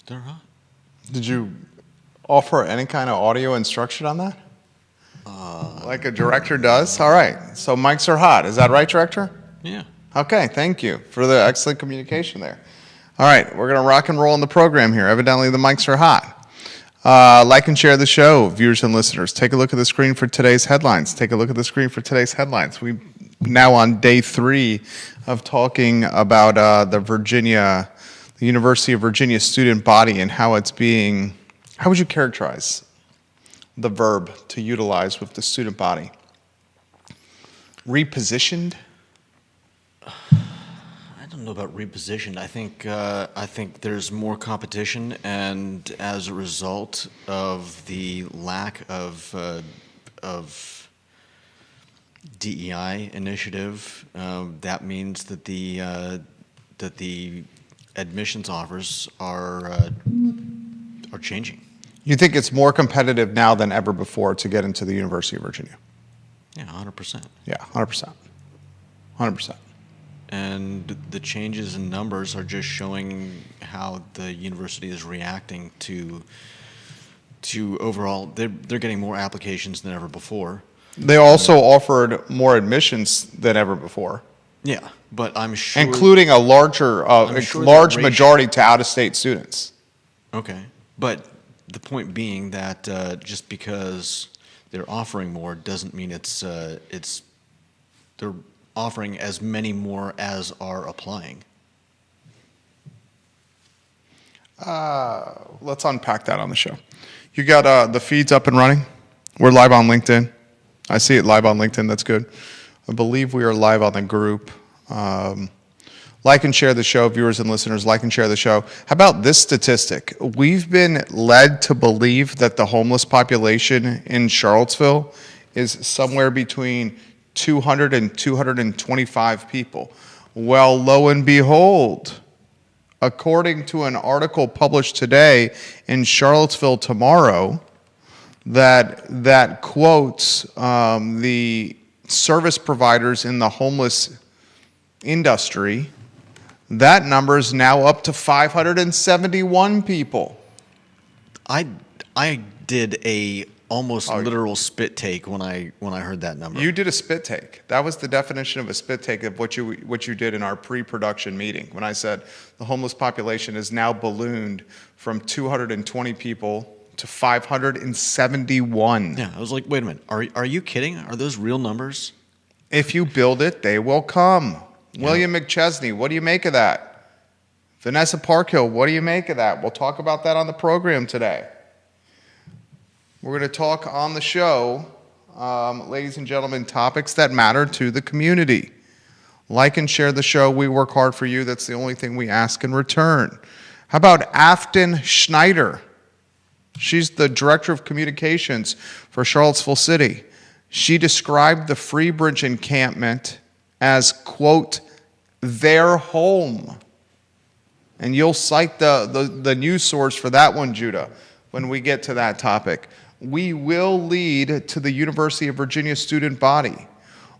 They're hot. Did you offer any kind of audio instruction on that? Like a director does? All right. So mics are hot. Is that right, director? Yeah. Okay, thank you for the excellent communication there. All right, we're going to rock and roll in the program here. Evidently, the mics are hot. Like and share the show, viewers and listeners. Take a look at the screen for today's headlines. Take a look at the screen for today's headlines. We now on day 3 of talking about the University of Virginia student body and how it's being, how would you characterize the verb to utilize with the student body? Repositioned? I don't know about repositioned. I think there's more competition, and as a result of the lack of DEI initiative, that means that the admissions offers are changing. You think it's more competitive now than ever before to get into the University of Virginia? Yeah, 100%. Yeah, 100%. 100%. And the changes in numbers are just showing how the university is reacting to overall. They're getting more applications than ever before. They also offered more admissions than ever before. Yeah, but I'm sure, including a large ratio- majority to out-of-state students. Okay, but the point being that just because they're offering more doesn't mean they're offering as many more as are applying. Let's unpack that on the show. You got the feeds up and running. We're live on LinkedIn. I see it live on LinkedIn. That's good. I believe we are live on the group. Like and share the show, viewers and listeners. Like and share the show. How about this statistic? We've been led to believe that the homeless population in Charlottesville is somewhere between 200 and 225 people. Well, lo and behold, according to an article published today in Charlottesville Tomorrow, that quotes the service providers in the homeless industry, that number is now up to 571 people. I did a almost literal spit take when I heard that number. You did a spit take. That was the definition of a spit take of what you did in our pre-production meeting when I said the homeless population is now ballooned from 220 people to 571. Yeah, I was like, wait a minute, are you kidding? Are those real numbers? If you build it, they will come. Yeah. William McChesney, what do you make of that? Vanessa Parkhill, what do you make of that? We'll talk about that on the program today. We're going to talk on the show, ladies and gentlemen, topics that matter to the community. Like and share the show. We work hard for you. That's the only thing we ask in return. How about Afton Schneider? She's the Director of Communications for Charlottesville City. She described the Freebridge encampment as, quote, their home. And you'll cite the news source for that one, Judah, when we get to that topic. We will lead to the University of Virginia student body.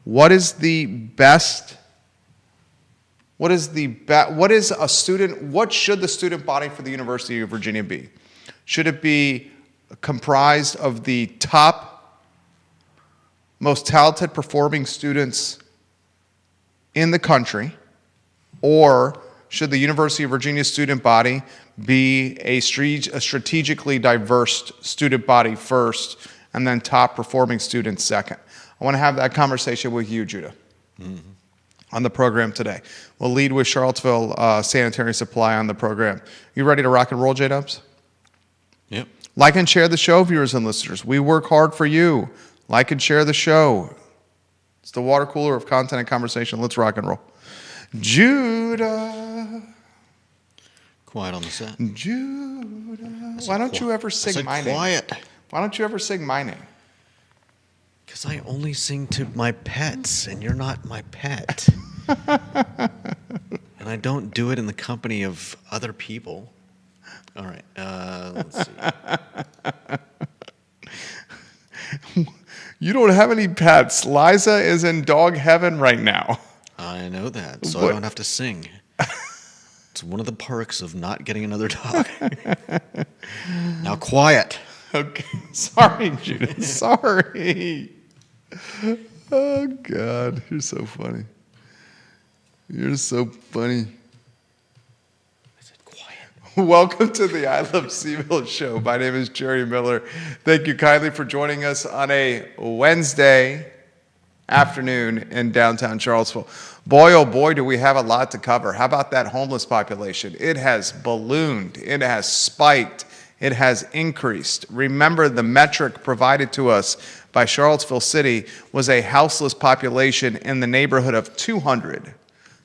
What is the best? What should the student body for the University of Virginia be? Should it be comprised of the top, most talented performing students in the country, or should the University of Virginia student body be a strategically diverse student body first and then top performing students second? I want to have that conversation with you, Judah, on the program today. We'll lead with Charlottesville Sanitary Supply on the program. You ready to rock and roll, J-Dubs? Yep. Like and share the show, viewers and listeners. We work hard for you. Like and share the show. It's the water cooler of content and conversation. Let's rock and roll. Judah. Quiet on the set. Judah. Why don't you ever sing my name? Quiet. Why don't you ever sing my name? Because I only sing to my pets, and you're not my pet. And I don't do it in the company of other people. All right, let's see. You don't have any pets. Liza is in dog heaven right now. I know that, so I don't have to sing. That's one of the perks of not getting another dog. Now, quiet. Okay. Sorry, Judith. Sorry. Oh, God. You're so funny. You're so funny. I said quiet. Welcome to the I Love CVille show. My name is Jerry Miller. Thank you kindly for joining us on a Wednesday afternoon in downtown Charlottesville. Boy, oh boy, do we have a lot to cover. How about that homeless population? It has ballooned. It has spiked. It has increased. Remember, the metric provided to us by Charlottesville City was a houseless population in the neighborhood of 200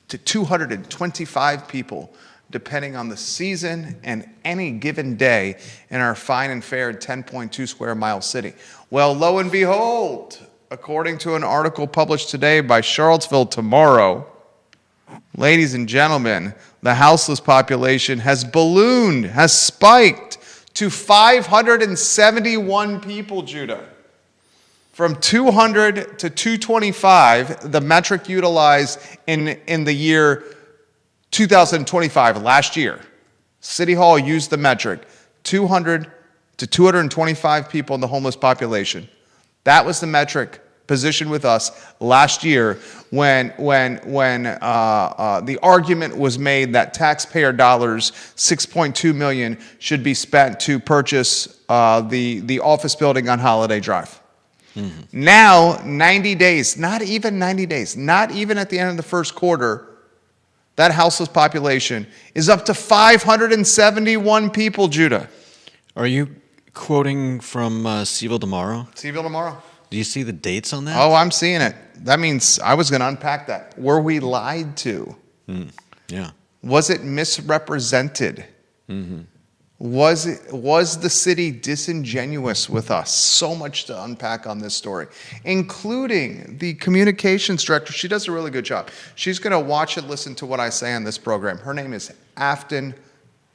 to 225 people, depending on the season and any given day in our fine and fair 10.2 square mile city. Well, lo and behold, according to an article published today by Charlottesville Tomorrow, ladies and gentlemen, the houseless population has ballooned, has spiked to 571 people, Judah. From 200 to 225, the metric utilized in the year 2025, last year. City Hall used the metric 200 to 225 people in the homeless population. That was the metric positioned with us last year when the argument was made that taxpayer dollars, $6.2 million, should be spent to purchase the office building on Holiday Drive. Mm-hmm. Now, 90 days, not even 90 days, not even at the end of the first quarter, that houseless population is up to 571 people, Judah. Are you quoting from CVille Tomorrow? CVille Tomorrow. Do you see the dates on that? Oh, I'm seeing it. That means I was going to unpack that. Were we lied to? Yeah. Was it misrepresented? Mm-hmm. Was the city disingenuous with us? So much to unpack on this story, including the communications director. She does a really good job. She's going to watch and listen to what I say on this program. Her name is Afton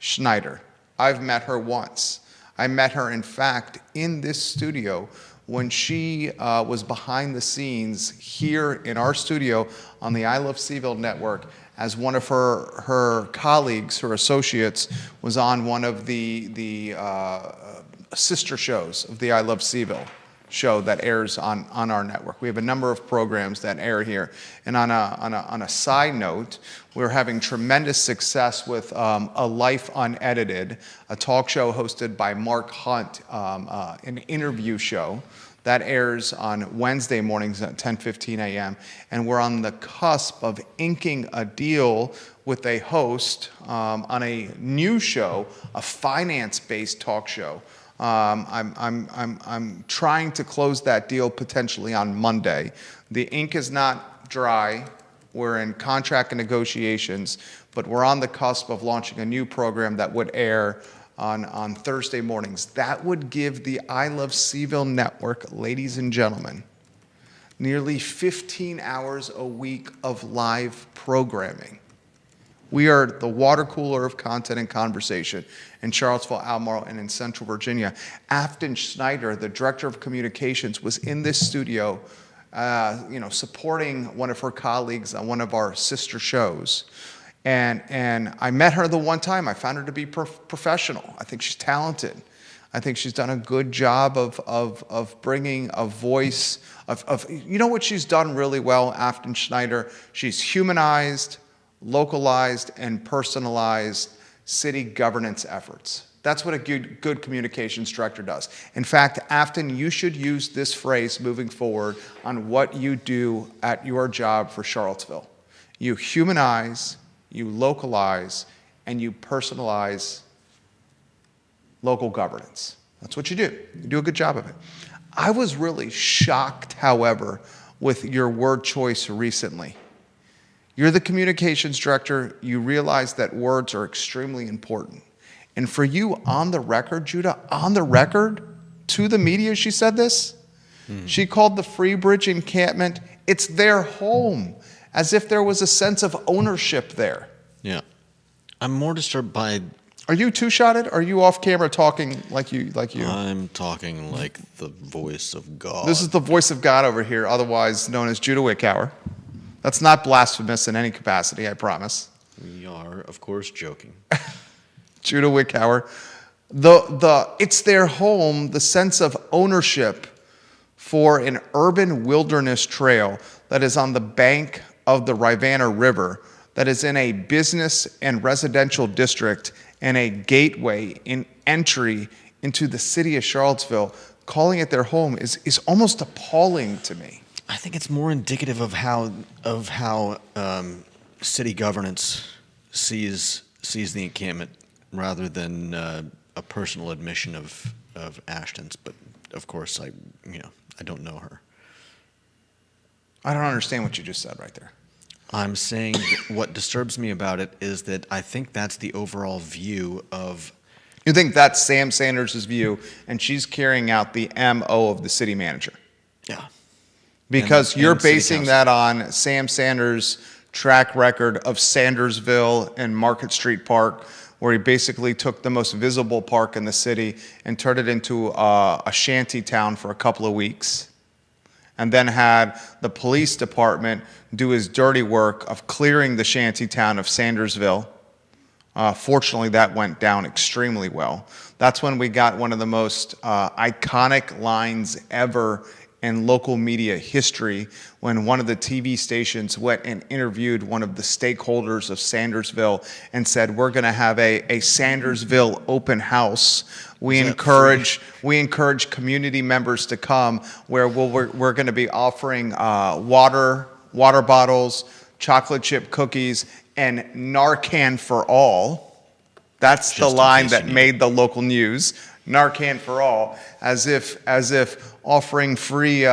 Schneider. I've met her once. I met her, in fact, in this studio when she was behind the scenes here in our studio on the I Love CVille network, as one of her colleagues, her associates, was on one of the sister shows of the I Love CVille show that airs on our network. We have a number of programs that air here. And on a side note, we're having tremendous success with A Life Unedited, a talk show hosted by Mark Hunt, an interview show that airs on Wednesday mornings at 10:15 a.m. And we're on the cusp of inking a deal with a host on a new show, a finance-based talk show. I'm trying to close that deal potentially on Monday. The ink is not dry. We're in contract and negotiations, but we're on the cusp of launching a new program that would air on Thursday mornings. That would give the I Love CVille network, ladies and gentlemen, nearly 15 hours a week of live programming. We are the water cooler of content and conversation in Charlottesville, Albemarle, and in Central Virginia. Afton Schneider, the director of communications, was in this studio, supporting one of her colleagues on one of our sister shows. And I met her the one time. I found her to be professional. I think she's talented. I think she's done a good job of bringing a voice you know what she's done really well, Afton Schneider? She's humanized, localized, and personalized city governance efforts. That's what a good communications director does. In fact, Afton, you should use this phrase moving forward on what you do at your job for Charlottesville. You humanize, you localize, and you personalize local governance. That's what you do. You do a good job of it. I was really shocked, however, with your word choice recently. You're the communications director. You realize that words are extremely important. And for you, on the record, Judah, on the record, to the media, she said this. She called the Freebridge encampment, it's their home, as if there was a sense of ownership there. Yeah. I'm more disturbed by... Are you two-shotted? Are you off camera talking like you? I'm talking like the voice of God. This is the voice of God over here, otherwise known as Judah Wickower. That's not blasphemous in any capacity, I promise. We are, of course, joking. Judah Wickhauer. It's their home, the sense of ownership for an urban wilderness trail that is on the bank of the Rivanna River, that is in a business and residential district and a gateway in entry into the city of Charlottesville. Calling it their home is almost appalling to me. I think it's more indicative of how city governance sees the encampment rather than a personal admission of Ashton's. But of course, I don't know her. I don't understand what you just said right there. I'm saying that what disturbs me about it is that I think that's the overall view of. You think that's Sam Sanders' view, and she's carrying out the MO of the city manager? Yeah. Because you're and city basing council. that on Sam Sanders' track record of Sandersville and Market Street Park, where he basically took the most visible park in the city and turned it into a shanty town for a couple of weeks, and then had the police department do his dirty work of clearing the shanty town of Sandersville. Fortunately, that went down extremely well. That's when we got one of the most iconic lines ever in local media history, when one of the TV stations went and interviewed one of the stakeholders of Sandersville and said, "We're going to have a Sandersville open house. We encourage community members to come, where we're going to be offering water bottles, chocolate chip cookies, and Narcan for all." That's the Just in line case that you need made the local news. Narcan for all, as if offering free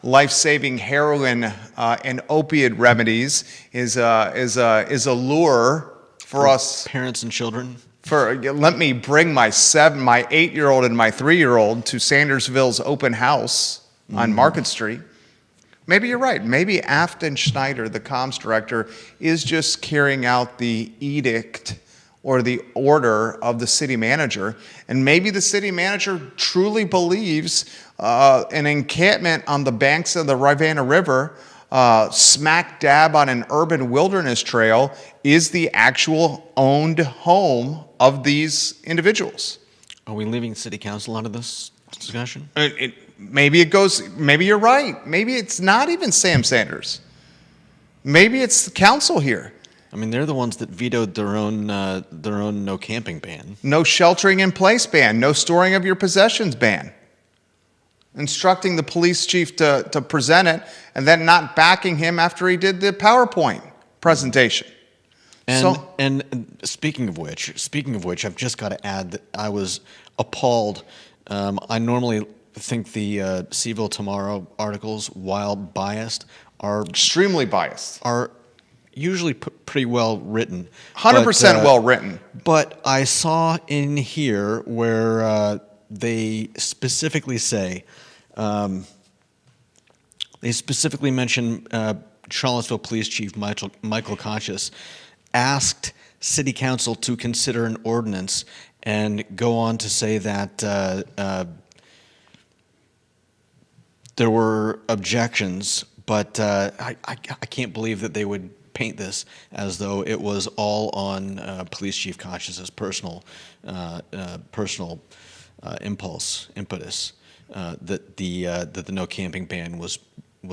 life-saving heroin and opiate remedies is a lure for us. Parents and children. Let me bring my 8-year-old and my 3-year-old to Sandersville's open house on Market Street. Maybe you're right. Maybe Afton Schneider, the comms director, is just carrying out the edict or the order of the city manager. And maybe the city manager truly believes an encampment on the banks of the Rivanna River, smack dab on an urban wilderness trail, is the actual owned home of these individuals. Are we leaving city council out of this discussion? Maybe you're right. Maybe it's not even Sam Sanders. Maybe it's the council here. I mean, they're the ones that vetoed their own no camping ban. No sheltering in place ban, no storing of your possessions ban. Instructing the police chief to present it and then not backing him after he did the PowerPoint presentation. And speaking of which, I've just got to add that I was appalled. I normally think the CVille Tomorrow articles, while biased, are Extremely biased. usually pretty well written. 100% well written. But I saw in here where they specifically say, they specifically mention Charlottesville Police Chief Michael Conscious asked City Council to consider an ordinance, and go on to say that there were objections, but I can't believe that they would paint this as though it was all on Police Chief Conscious's personal impetus that the no camping ban was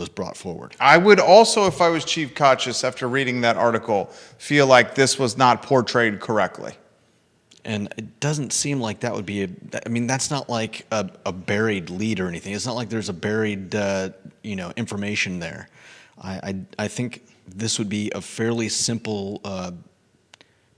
brought forward. I would also, if I was Chief Conscious, after reading that article, feel like this was not portrayed correctly. And it doesn't seem like that would be that's not like a buried lead or anything. It's not like there's a buried information there. I think this would be a fairly simple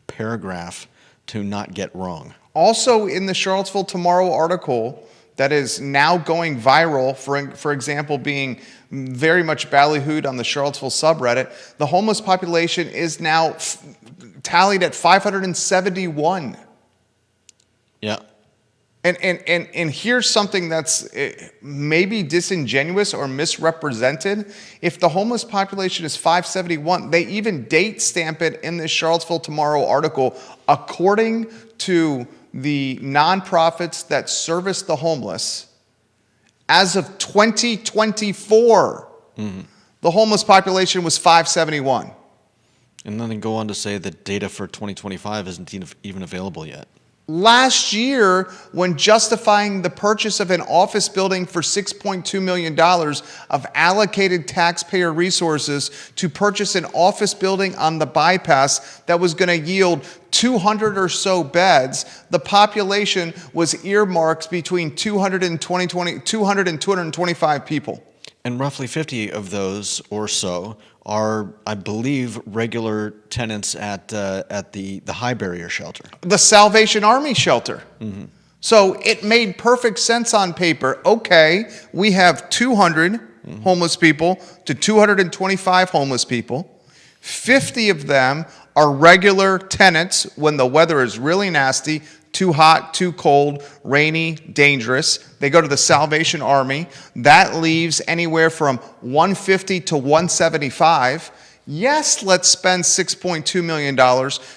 paragraph to not get wrong. Also, in the Charlottesville Tomorrow article that is now going viral, for example, being very much ballyhooed on the Charlottesville subreddit, the homeless population is now tallied at 571. Yeah. And here's something that's maybe disingenuous or misrepresented. If the homeless population is 571, they even date stamp it in this Charlottesville Tomorrow article according to the nonprofits that service the homeless. As of 2024, the homeless population was 571. And then they go on to say that data for 2025 isn't even available yet. Last year, when justifying the purchase of an office building for $6.2 million of allocated taxpayer resources to purchase an office building on the bypass that was going to yield 200 or so beds, the population was earmarked between 200 and 225 people. And roughly 50 of those or so are, I believe, regular tenants at the high barrier shelter. The Salvation Army shelter. Mm-hmm. So it made perfect sense on paper. Okay, we have 200 homeless people to 225 homeless people. 50 of them are regular tenants when the weather is really nasty, too hot, too cold, rainy, dangerous. They go to the Salvation Army. That leaves anywhere from 150 to 175. Yes, let's spend $6.2 million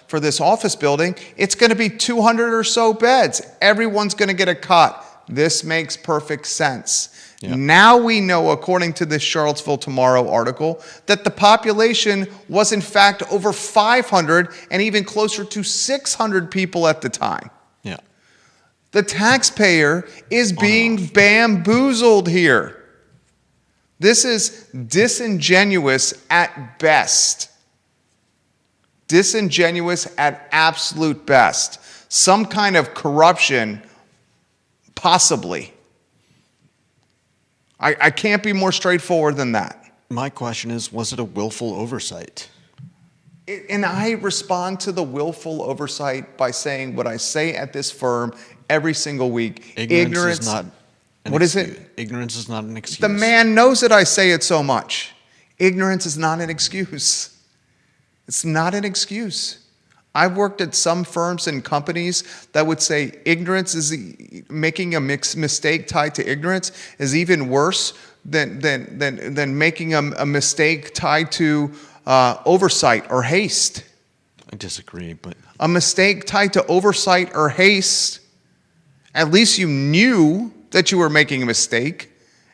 for this office building. It's going to be 200 or so beds. Everyone's going to get a cot. This makes perfect sense. Yeah. Now we know, according to this Charlottesville Tomorrow article, that the population was in fact over 500 and even closer to 600 people at the time. Yeah. The taxpayer is being bamboozled here. This is disingenuous at best. Disingenuous at absolute best. Some kind of corruption, possibly. I can't be more straightforward than that. My question is, was it a willful oversight? And I respond to the willful oversight by saying what I say at this firm every single week. Ignorance is not an What excuse. is it? Ignorance is not an excuse. The man knows that I say it so much. Ignorance is not an excuse. It's not an excuse. I've worked at some firms and companies that would say ignorance is making a mistake tied to ignorance is even worse than making a mistake tied to oversight or haste. I disagree, but a mistake tied to oversight or haste, at least you knew that you were making a mistake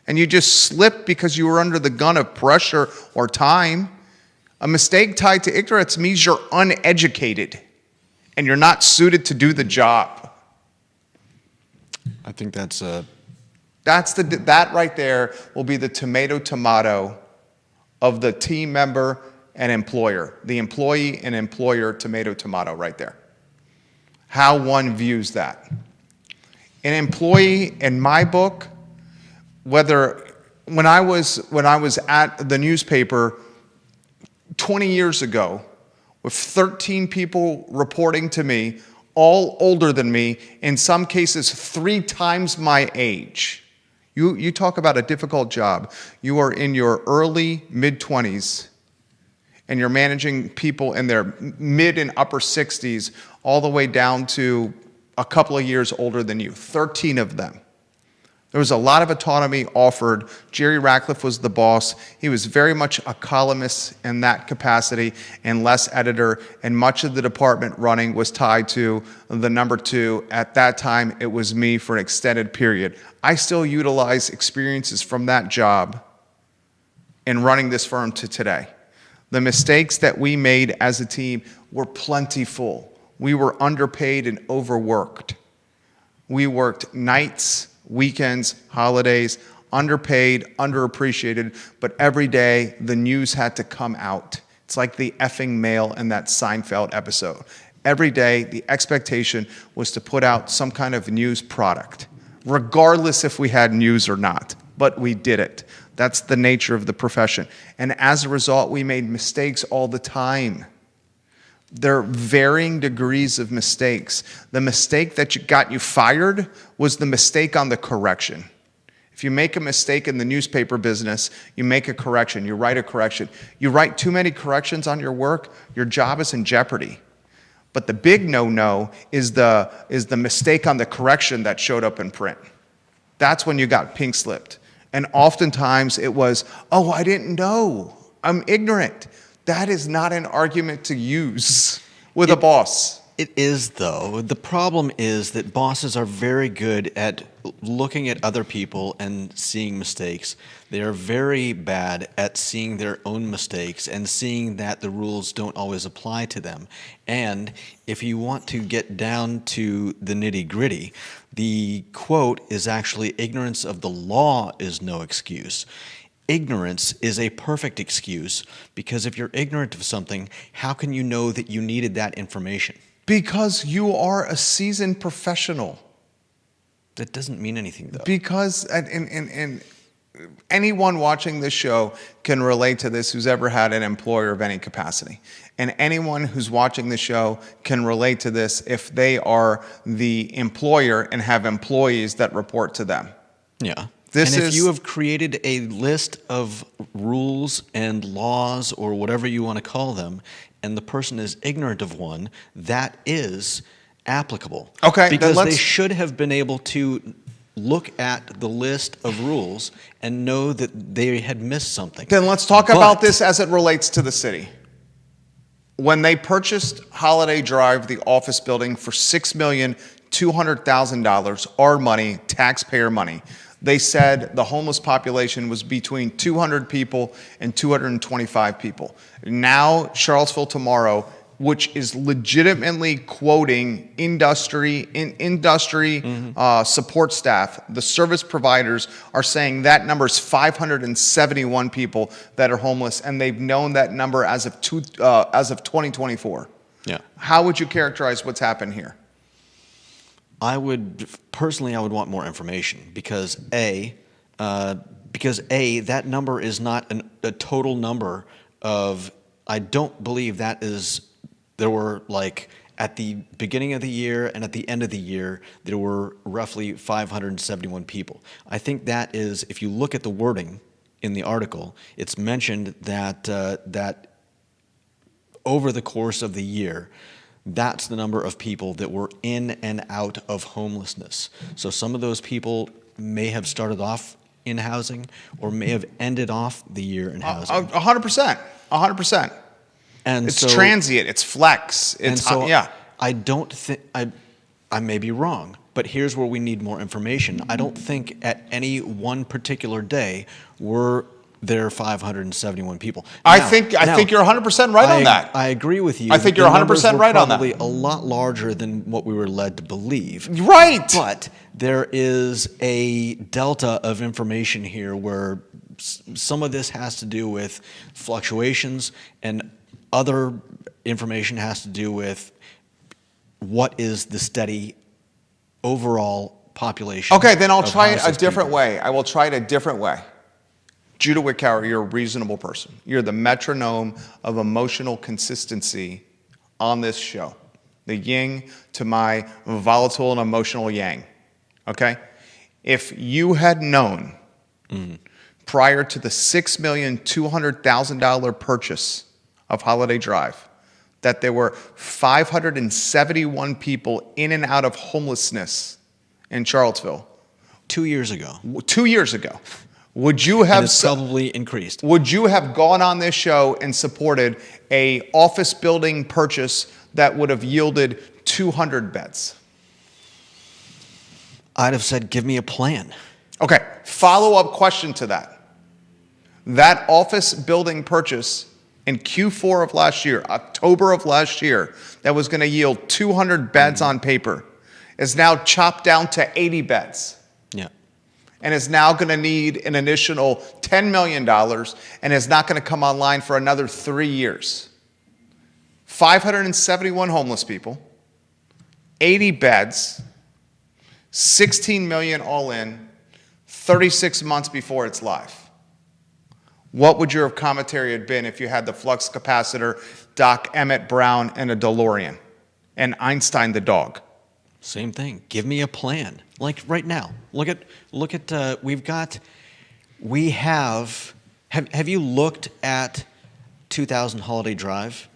and you just slipped because you were under the gun of pressure or time. A mistake tied to ignorance means you're uneducated and you're not suited to do the job. I think that right there will be the tomato of the team member and employer, the employee and employer tomato right there. How one views that. An employee in my book, when I was at the newspaper 20 years ago, with 13 people reporting to me, all older than me, in some cases 3 times my age. You talk about a difficult job. You are in your early, mid-20s, and you're managing people in their mid and upper 60s, all the way down to a couple of years older than you, 13 of them. There was a lot of autonomy offered. Jerry Ratcliffe was the boss. He was very much a columnist in that capacity and less editor, and much of the department running was tied to the number 2. At that time, it was me for an extended period. I still utilize experiences from that job in running this firm to today. The mistakes that we made as a team were plentiful. We were underpaid and overworked. We worked nights, weekends, holidays, underpaid, underappreciated, but every day the news had to come out. It's like the effing mail in that Seinfeld episode. Every day the expectation was to put out some kind of news product, regardless if we had news or not, but we did it. That's the nature of the profession. And as a result, we made mistakes all the time. There are varying degrees of mistakes. The mistake that got you fired was the mistake on the correction. If you make a mistake in the newspaper business, you make a correction, you write a correction. You write too many corrections on your work, your job is in jeopardy. But the big no-no is the mistake on the correction that showed up in print. That's when you got pink slipped. And oftentimes it was, oh, I didn't know, I'm ignorant. That is not an argument to use with a boss. It is, though. The problem is that bosses are very good at looking at other people and seeing mistakes. They are very bad at seeing their own mistakes and seeing that the rules don't always apply to them. And if you want to get down to the nitty-gritty, the quote is actually, "Ignorance of the law is no excuse." Ignorance is a perfect excuse, because if you're ignorant of something, how can you know that you needed that information? Because you are a seasoned professional. That doesn't mean anything, though. Because, and anyone watching this show can relate to this who's ever had an employer of any capacity. And anyone who's watching the show can relate to this if they are the employer and have employees that report to them. Yeah. This and if is- you have created a list of rules and laws or whatever you want to call them, and the person is ignorant of one, that is applicable. Okay, then because let's- they should have been able to look at the list of rules and know that they had missed something. Then let's talk But- about this as it relates to the city. When they purchased Holiday Drive, the office building, for $6,200,000, our money, taxpayer money, they said the homeless population was between 200 people and 225 people. Now, Charlottesville Tomorrow, which is legitimately quoting industry support staff, the service providers are saying that number is 571 people that are homeless, and they've known that number as of 2024. Yeah. How would you characterize what's happened here? I would want more information, because that number is not a total number of. I don't believe that is. There were, like, at the beginning of the year and at the end of the year, there were roughly 571 people. I think that is, if you look at the wording in the article, it's mentioned that over the course of the year, that's the number of people that were in and out of homelessness. So some of those people may have started off in housing or may have ended off the year in housing. 100%. 100%. And It's so, transient. It's flex. and It's so yeah. I don't think I may be wrong, but here's where we need more information. I don't think at any one particular day were there 571 people. I Now- think now, you're 100% right on that. I agree with you. I think that you're the numbers 100% were right on that. Probably a lot larger than what we were led to believe. Right. But there is a delta of information here where some of this has to do with fluctuations, and other information has to do with what is the steady overall population. Okay, then I'll of try it a houseless different people. way. I will try it a different way. Judah Wickower, you're a reasonable person. You're the metronome of emotional consistency on this show. The yin to my volatile and emotional yang. Okay? If you had known prior to the $6,200,000 purchase of Holiday Drive that there were 571 people in and out of homelessness in Charlottesville 2 years ago. 2 years ago, would you And have it's probably increased. would you have gone on this show and supported a office building purchase that would have yielded 200 beds? I'd have said, give me a plan. Okay, follow-up question to that. That office building purchase in Q4 of last year, October of last year, that was going to yield 200 beds on paper, is now chopped down to 80 beds. Yeah. And is now going to need an additional $10 million and is not going to come online for another 3 years. 571 homeless people, 80 beds, 16 million all in, 36 months before it's live. What would your commentary have been if you had the flux capacitor, Doc Emmett Brown, and a DeLorean, and Einstein the dog? Same thing. Give me a plan. Like right now. Look at have you looked at 2000 Holiday Drive?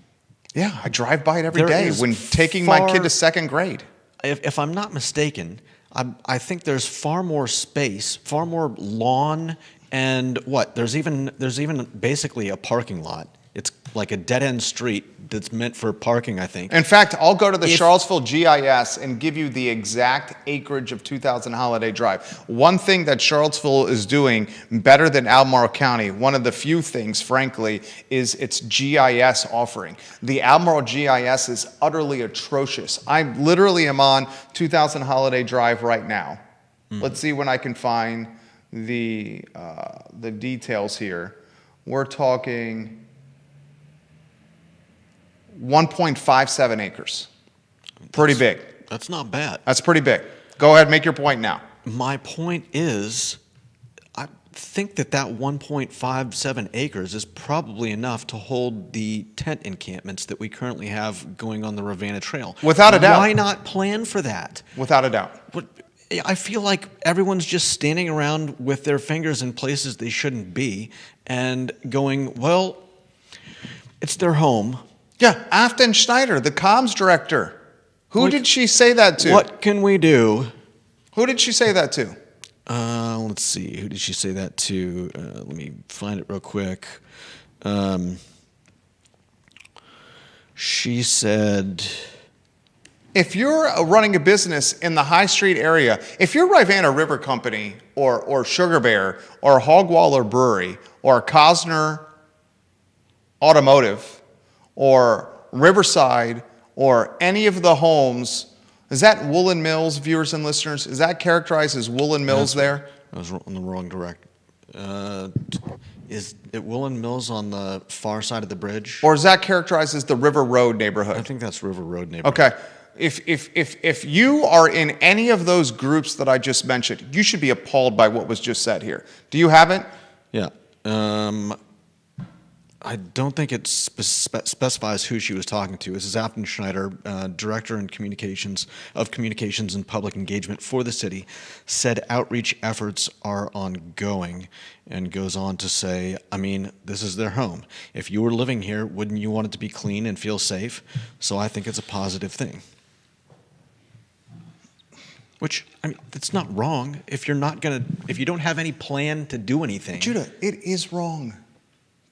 Yeah, I drive by it every There day is when taking my far- kid to second grade. If I'm not mistaken, I think there's far more space, far more lawn, and there's even basically a parking lot. It's like a dead-end street that's meant for parking, I think. In fact, I'll go to the Charlottesville GIS and give you the exact acreage of 2000 Holiday Drive. One thing that Charlottesville is doing better than Albemarle County, one of the few things, frankly, is its GIS offering. The Albemarle GIS is utterly atrocious. I literally am on 2000 Holiday Drive right now. Let's see when I can find the details here. We're talking 1.57 acres. Pretty big. That's not bad. That's pretty big. Go ahead, make your point now. My point is, I think that 1.57 acres is probably enough to hold the tent encampments that we currently have going on the Ravenna Trail. Without a doubt. Why not plan for that? Without a doubt. I feel like everyone's just standing around with their fingers in places they shouldn't be and going, well, it's their home. Yeah, Afton Schneider, the comms director. Who did she say that to? What can we do? Who did she say that to? Let's see. Who did she say that to? Let me find it real quick. She said, if you're running a business in the High Street area, if you're Rivanna River Company or Sugar Bear or Hogwaller Brewery or Cosner Automotive or Riverside or any of the homes, is that Woolen Mills, viewers and listeners? Is that characterized as Woolen Mills there? I was on the wrong direct. Is it Woolen Mills on the far side of the bridge? Or is that characterized as the River Road neighborhood? I think that's River Road neighborhood. Okay. If you are in any of those groups that I just mentioned, you should be appalled by what was just said here. Do you have it? Yeah. I don't think it specifies who she was talking to. This is Afton Schneider, Director in Communications and Public Engagement for the city, said outreach efforts are ongoing, and goes on to say, I mean, this is their home. If you were living here, wouldn't you want it to be clean and feel safe? So I think it's a positive thing. Which, I mean, it's not wrong if you don't have any plan to do anything. Judah, it is wrong.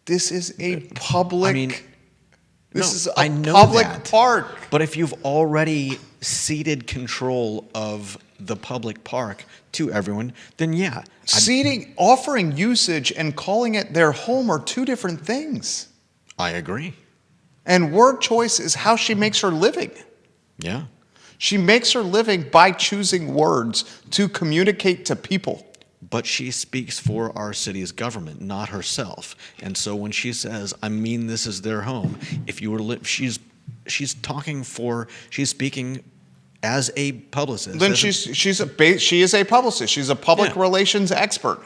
This is a public. This is a public park. But if you've already ceded control of the public park to everyone, then yeah. Offering usage and calling it their home are two different things. I agree. And word choice is how she makes her living. Yeah. She makes her living by choosing words to communicate to people. But she speaks for our city's government, not herself. And so when she says, I mean, this is their home, if you were she's speaking as a publicist. Then she is a publicist. She's a public relations expert.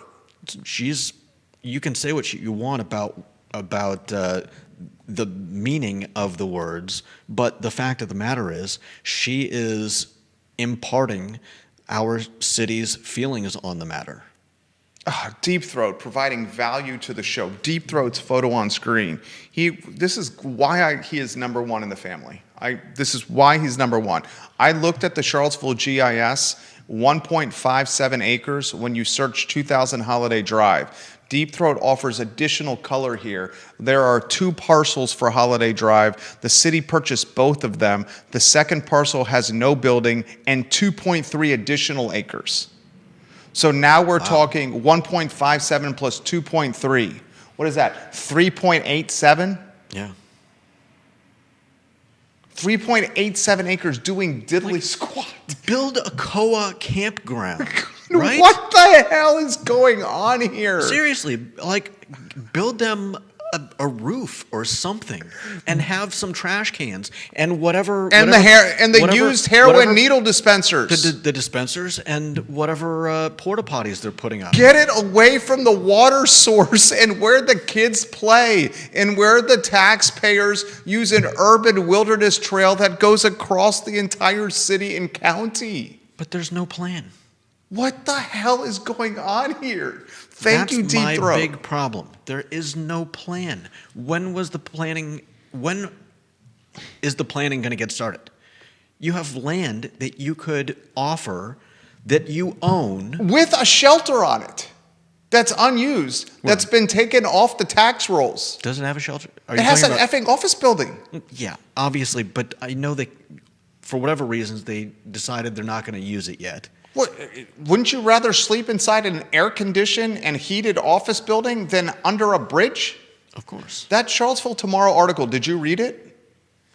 You can say what you want about the meaning of the words, but the fact of the matter is she is imparting our city's feelings on the matter. Deep Throat providing value to the show. Deep Throat's photo on screen. This is why he is number one in the family. This is why he's number one. I looked at the Charlottesville GIS, 1.57 acres when you search 2000 Holiday Drive. Deep Throat offers additional color here. There are 2 parcels for Holiday Drive. The city purchased both of them. The second parcel has no building and 2.3 additional acres. So now we're talking 1.57 plus 2.3. What is that? 3.87? Yeah. 3.87 acres doing diddly squat. Build a COA campground, right? What the hell is going on here? Seriously, build them a roof or something, and have some trash cans and whatever. The used heroin needle dispensers. The dispensers and whatever porta potties they're putting up. Get it away from the water source and where the kids play and where the taxpayers use an urban wilderness trail that goes across the entire city and county. But there's no plan. What the hell is going on here? Thank you, Deep Throat. That's my big problem. There is no plan. When is the planning going to get started? You have land that you could offer that you own. With a shelter on it. that's unused, that's been taken off the tax rolls. Doesn't have a shelter? Are It you has an talking effing office building. Yeah, obviously, but I know they, for whatever reasons, they decided they're not going to use it yet. What, wouldn't you rather sleep inside an air-conditioned and heated office building than under a bridge? Of course. That Charlottesville Tomorrow article, did you read it?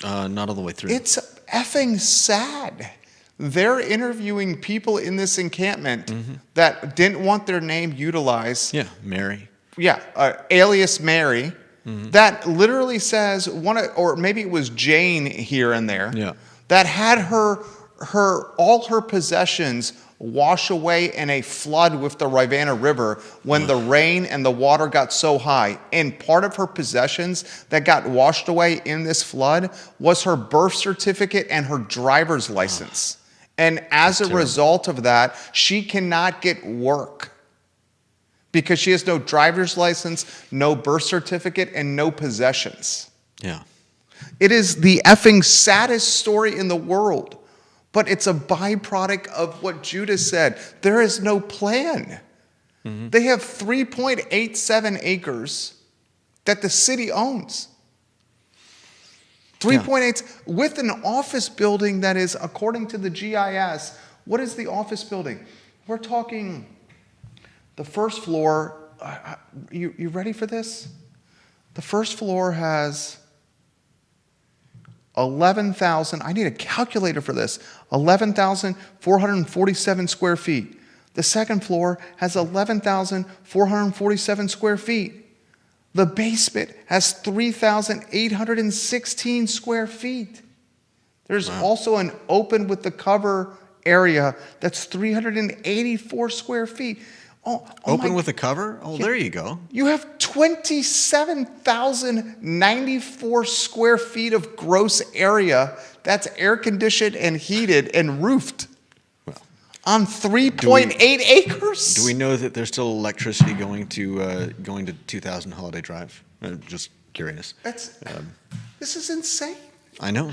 Not all the way through. It's effing sad. They're interviewing people in this encampment that didn't want their name utilized. Yeah, Mary. Yeah, alias Mary. That literally says or maybe it was Jane here and there. Yeah. That had all her possessions wash away in a flood with the Rivanna River when the rain and the water got so high. And part of her possessions that got washed away in this flood was her birth certificate and her driver's license. And as a result of that, she cannot get work because she has no driver's license, no birth certificate, and no possessions. Yeah. It is the effing saddest story in the world. But it's a byproduct of what Judah said. There is no plan. They have 3.87 acres that the city owns. 3.8 with an office building that is, according to the GIS, what is the office building? We're talking the first floor. You ready for this? The first floor has 11,000, I need a calculator for this, 11,447 square feet. The second floor has 11,447 square feet. The basement has 3,816 square feet. There's also an open with the cover area that's 384 square feet. Open with a cover? Oh, there you go. You have 27,094 square feet of gross area that's air conditioned and heated and roofed on 3.8 acres. Do we know that there's still electricity going to 2000 Holiday Drive? Just curious. This is insane. I know.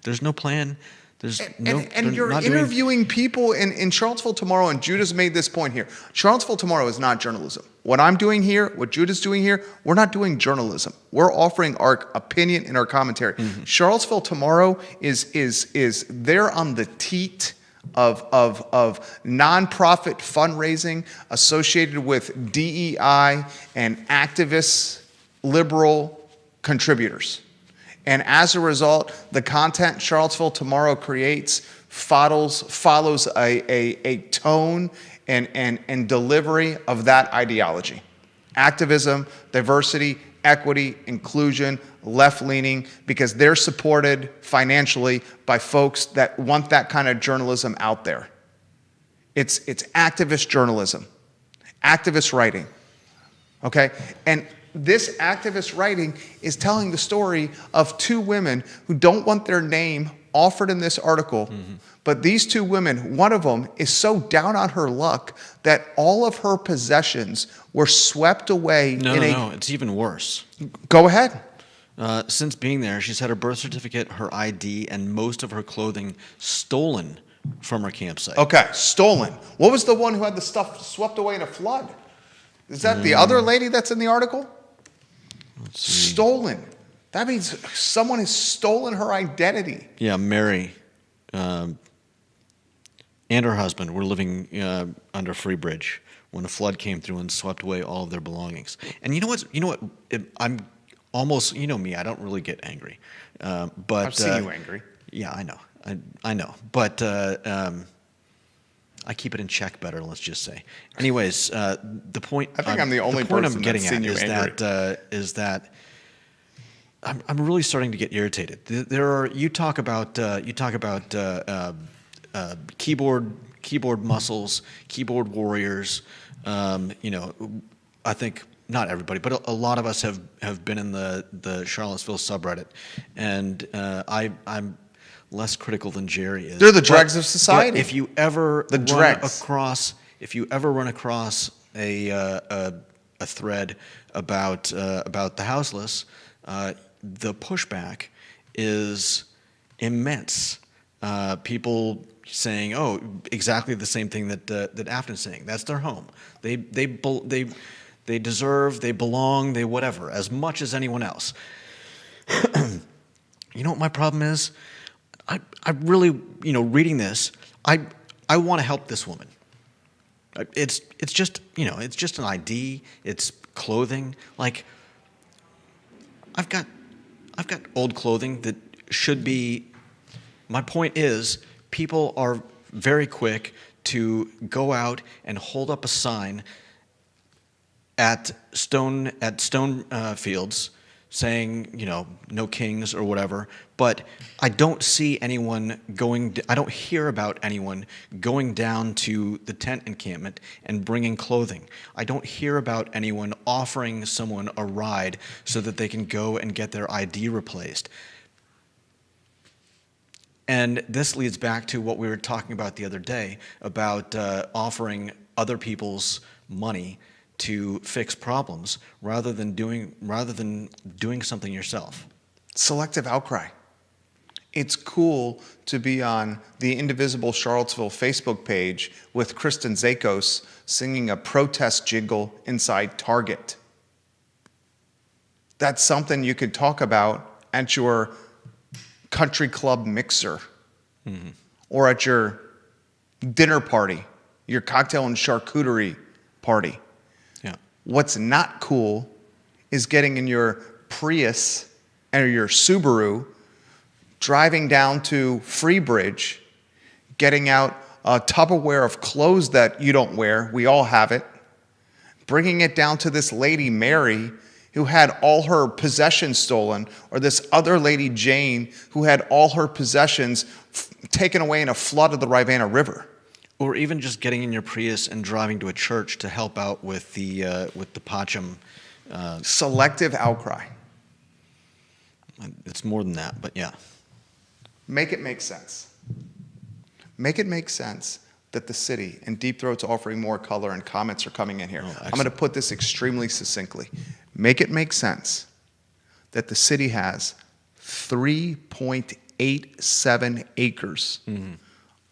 There's no plan. And you're interviewing people in Charlottesville Tomorrow, and Judah's made this point here. Charlottesville Tomorrow is not journalism. What I'm doing here, what Judah's doing here, we're not doing journalism. We're offering our opinion and our commentary. Charlottesville Tomorrow is there on the teat of nonprofit fundraising associated with DEI and activists, liberal contributors. And as a result, the content Charlottesville Tomorrow creates follows a tone and delivery of that ideology. Activism, diversity, equity, inclusion, left-leaning, because they're supported financially by folks that want that kind of journalism out there. It's activist journalism, activist writing, okay? And this activist writing is telling the story of two women who don't want their name offered in this article, but these two women, one of them is so down on her luck that all of her possessions were swept away. No, it's even worse. Go ahead. Since being there, she's had her birth certificate, her ID, and most of her clothing stolen from her campsite. Okay, stolen. What was the one who had the stuff swept away in a flood? Is that the other lady that's in the article? Stolen. That means someone has stolen her identity. Yeah, Mary and her husband were living under Free Bridge when a flood came through and swept away all of their belongings. And you know what? I'm almost, you know me, I don't really get angry. But I've seen you angry. Yeah, I know. I know. But I keep it in check better, let's just say. Anyways, the point I think I'm the only point person I'm getting that's seen at you angry. is that I'm really starting to get irritated. You talk about keyboard muscles, keyboard warriors. I think not everybody, but a lot of us have been in the Charlottesville subreddit, and I'm less critical than Jerry is. They're the dregs of society. But if you ever run across a thread about the houseless, the pushback is immense. People saying, "Oh, exactly the same thing that Afton's saying. That's their home. They deserve. They belong. They whatever as much as anyone else." You know what my problem is? I really, reading this, I want to help this woman. It's just, it's just an ID. It's clothing. Like, I've got old clothing that should be. My point is, people are very quick to go out and hold up a sign at stone fields saying, no kings or whatever. But I don't see anyone I don't hear about anyone going down to the tent encampment and bringing clothing. I don't hear about anyone offering someone a ride so that they can go and get their ID replaced. And this leads back to what we were talking about the other day about offering other people's money to fix problems rather than doing something yourself. Selective outcry. It's cool to be on the Indivisible Charlottesville Facebook page with Kristen Zakos singing a protest jingle inside Target. That's something you could talk about at your country club mixer, or at your dinner party, your cocktail and charcuterie party. Yeah. What's not cool is getting in your Prius or your Subaru, driving down to Freebridge, getting out a Tupperware of clothes that you don't wear, we all have it, bringing it down to this lady, Mary, who had all her possessions stolen, or this other lady, Jane, who had all her possessions taken away in a flood of the Rivanna River. Or even just getting in your Prius and driving to a church to help out with the Pacham. Selective outcry. It's more than that, but yeah. Make it make sense. Make it make sense that the city, and Deep Throat's offering more color and comments are coming in here. Oh, I'm going to put this extremely succinctly. Make it make sense that the city has 3.87 acres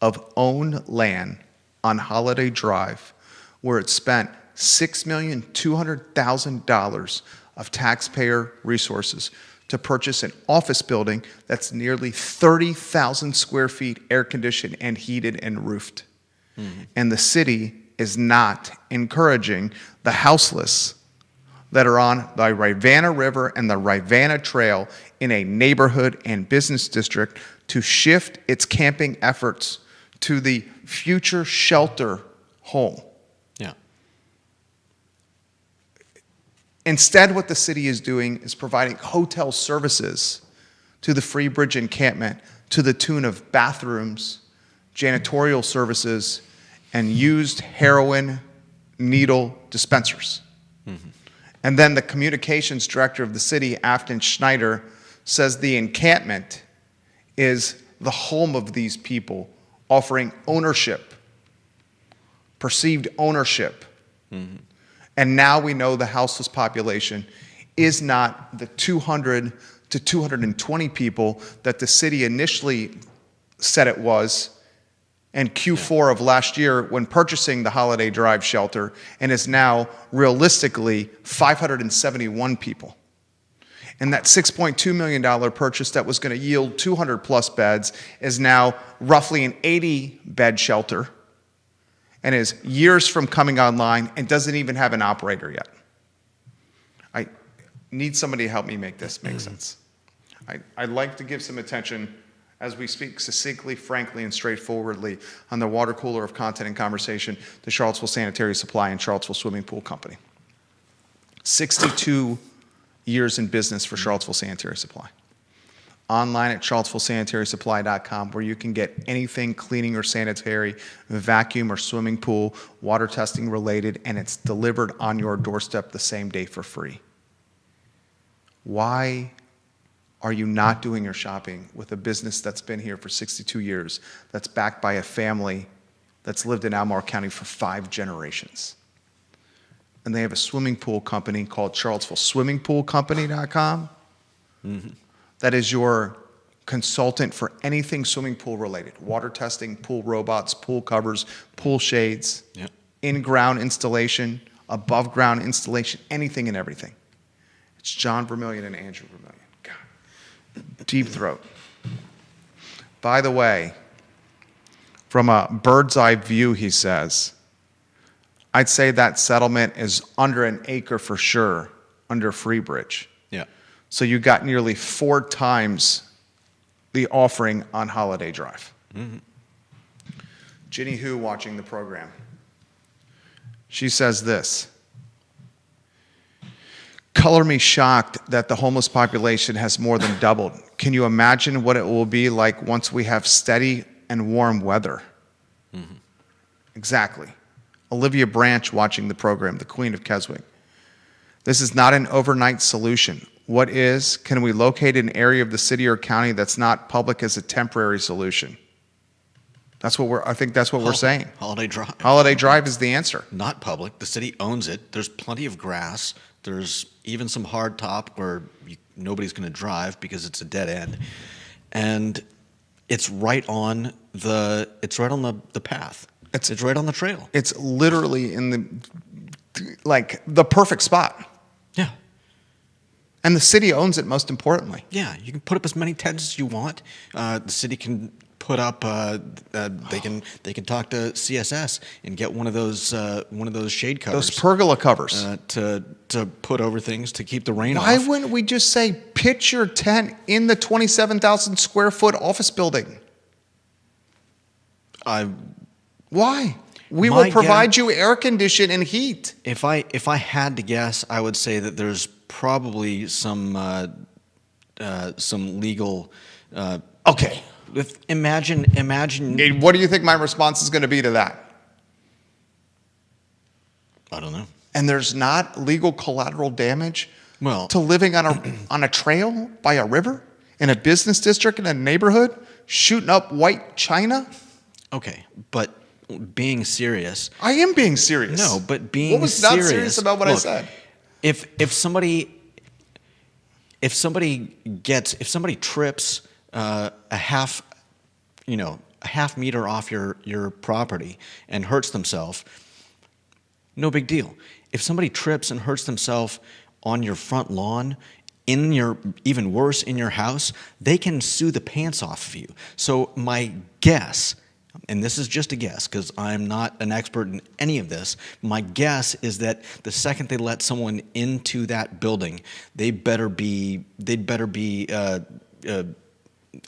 of owned land on Holiday Drive where it spent $6,200,000 of taxpayer resources to purchase an office building that's nearly 30,000 square feet air conditioned and heated and roofed. And the city is not encouraging the houseless that are on the Rivanna River and the Rivanna Trail in a neighborhood and business district to shift its camping efforts to the future shelter home. Yeah. Instead, what the city is doing is providing hotel services to the Freebridge encampment to the tune of bathrooms, janitorial services, and used heroin needle dispensers. And then the communications director of the city, Afton Schneider, says the encampment is the home of these people, offering ownership, perceived ownership. And now we know the houseless population is not the 200 to 220 people that the city initially said it was in Q4 of last year when purchasing the Holiday Drive shelter, and is now realistically 571 people. And that $6.2 million purchase that was going to yield 200 plus beds is now roughly an 80 bed shelter and is years from coming online and doesn't even have an operator yet. I need somebody to help me make this make sense. I'd like to give some attention as we speak succinctly, frankly, and straightforwardly on the water cooler of content and conversation, the Charlottesville Sanitary Supply and Charlottesville Swimming Pool Company. 62 years in business for Charlottesville Sanitary Supply. Online at charlottesvillesanitarysupply.com, where you can get anything cleaning or sanitary, vacuum or swimming pool, water testing related, and it's delivered on your doorstep the same day for free. Why are you not doing your shopping with a business that's been here for 62 years, that's backed by a family that's lived in Albemarle County for 5 generations? And they have a swimming pool company called CharlottesvilleSwimmingPoolCompany.com. That is your consultant for anything swimming pool related. Water testing, pool robots, pool covers, pool shades, Yep. in-ground installation, above-ground installation, anything and everything. It's John Vermillion and Andrew Vermillion. God. Deep throat. By the way, from a bird's eye view, he says, I'd say that settlement is under an acre for sure, under Freebridge. Yeah. So you got nearly 4 times the offering on Holiday Drive. Mm-hmm. Ginny Hu watching the program. She says this: color me shocked that the homeless population has more than doubled. Can you imagine what it will be like once we have steady and warm weather? Mm-hmm. Exactly. Olivia Branch watching the program, the Queen of Keswick. This is not an overnight solution. What is? Can we locate an area of the city or county that's not public as a temporary solution? I think that's what we're saying. Holiday Drive. Holiday Drive is the answer. Not public. The city owns it. There's plenty of grass. There's even some hard top where nobody's going to drive because it's a dead end, and it's right on the path. It's right on the trail. It's literally in the perfect spot. Yeah. And the city owns it, most importantly. Yeah, you can put up as many tents as you want. The city can put up. They can talk to CSS and get one of those shade covers. Those pergola covers. To put over things to keep the rain off. Why wouldn't we just say pitch your tent in the 27,000 square foot office building? Why? We will provide you air condition and heat. If I had to guess, I would say that there's probably some legal. Okay. Imagine. What do you think my response is going to be to that? I don't know. And there's not legal collateral damage to Well, living on a trail by a river in a business district in a neighborhood, shooting up white china? okay, but being serious. I am being serious. No, but being what was serious, not serious about what I said? If somebody trips a half meter off your property and hurts themselves, no big deal. If somebody trips and hurts themselves on your front lawn, even worse, in your house, they can sue the pants off of you. So my guess, and this is just a guess because I'm not an expert in any of this, my guess is that the second they let someone into that building, they'd better be